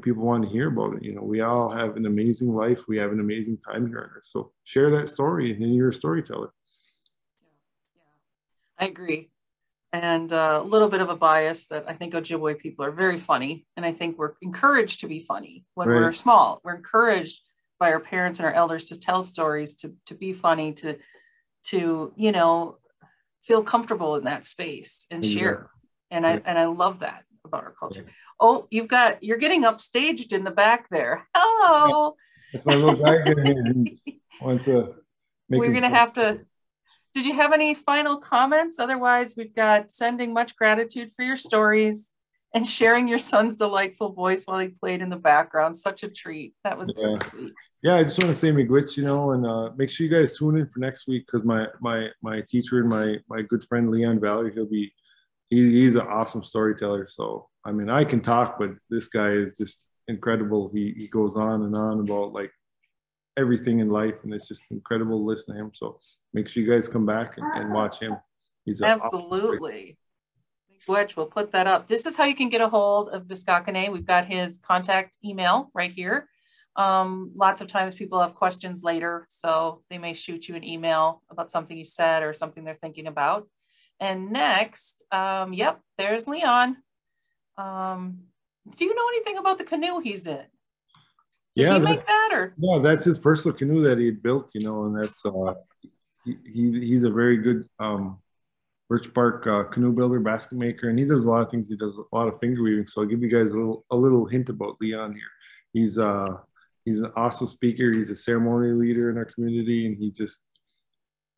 People want to hear about it. We all have an amazing life. We have an amazing time here on earth. So share that story, and then you're a storyteller. Yeah, I agree. And a little bit of a bias that I think Ojibwe people are very funny. And I think we're encouraged to be funny when we're small. We're encouraged by our parents and our elders to tell stories, to be funny, to feel comfortable in that space and share. And I love that about our culture. Yeah. Oh, you're getting upstaged in the back there. Hello. That's my little guy getting here. We're going to have to. Did you have any final comments? Otherwise, we've got sending much gratitude for your stories and sharing your son's delightful voice while he played in the background. Such a treat. That was very sweet. Yeah, I just want to say miigwech, and make sure you guys tune in for next week, because my teacher and my good friend Leon Valley, he's an awesome storyteller. So I mean, I can talk, but this guy is just incredible. He goes on and on about like everything in life, and it's just incredible to listen to him. So make sure you guys come back and watch him. He's absolutely. Which we'll put that up. This is how you can get a hold of Biskakone. We've got his contact email right here. Lots of times people have questions later, so they may shoot you an email about something you said or something they're thinking about. And next, yep, there's Leon. Do you know anything about the canoe he's in? Did he make that, or? Yeah, that's his personal canoe that he had built, and that's he's a very good birch bark canoe builder, basket maker, and he does a lot of things. He does a lot of finger weaving. So I'll give you guys a little hint about Leon here. He's an awesome speaker. He's a ceremony leader in our community, and he just,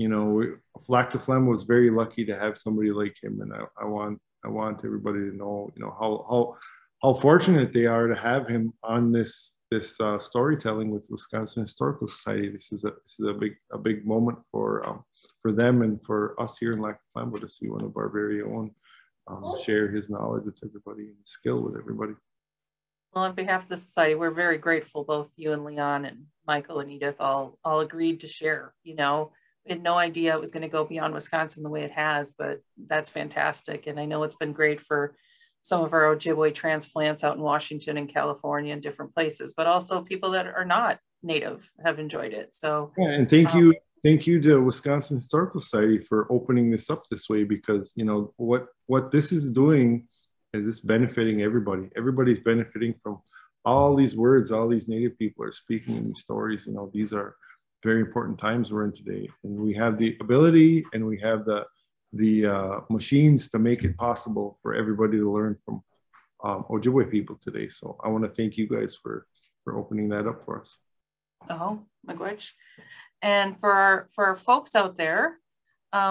Lac du Flambeau was very lucky to have somebody like him, and I want everybody to know, how fortunate they are to have him on this storytelling with Wisconsin Historical Society. This is a big moment for them and for us here in Lac du Flambeau to see one of our very own share his knowledge with everybody and skill with everybody. Well, on behalf of the society, we're very grateful. Both you and Leon and Michael and Edith all agreed to share. We had no idea it was going to go beyond Wisconsin the way it has, but that's fantastic. And I know it's been great for some of our Ojibwe transplants out in Washington and California and different places, but also people that are not Native have enjoyed it. So yeah, and thank you to Wisconsin Historical Society for opening this up this way, because what this is doing is it's benefiting everybody. Everybody's benefiting from all these words. All these Native people are speaking in these stories. These are very important times we're in today, and we have the ability and we have the machines to make it possible for everybody to learn from Ojibwe people today. So I want to thank you guys for opening that up for us. Oh, miigwech. And for our folks out there,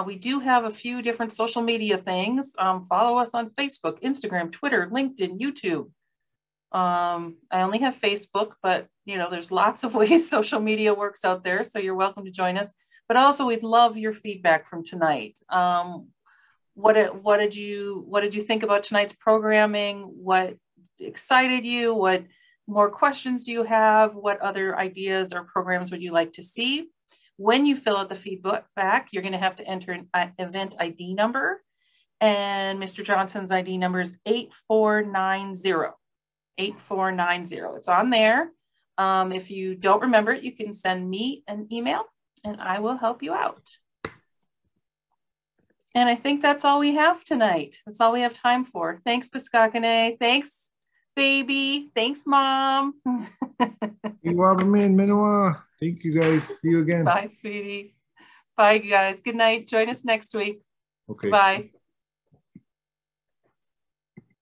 we do have a few different social media things. Follow us on Facebook, Instagram, Twitter, LinkedIn, YouTube. I only have Facebook, but there's lots of ways social media works out there. So you're welcome to join us. But also, we'd love your feedback from tonight. What did you think about tonight's programming? What excited you? What more questions do you have? What other ideas or programs would you like to see? When you fill out the feedback, you're going to have to enter an event ID number. And Mr. Johnson's ID number is 8490. 8490. It's on there. If you don't remember it, you can send me an email and I will help you out. And I think that's all we have tonight. That's all we have time for. Thanks, Biskakone. Thanks, baby. Thanks, Mom. Thank you, guys. See you again. Bye, sweetie. Bye, guys. Good night. Join us next week. Okay. Bye.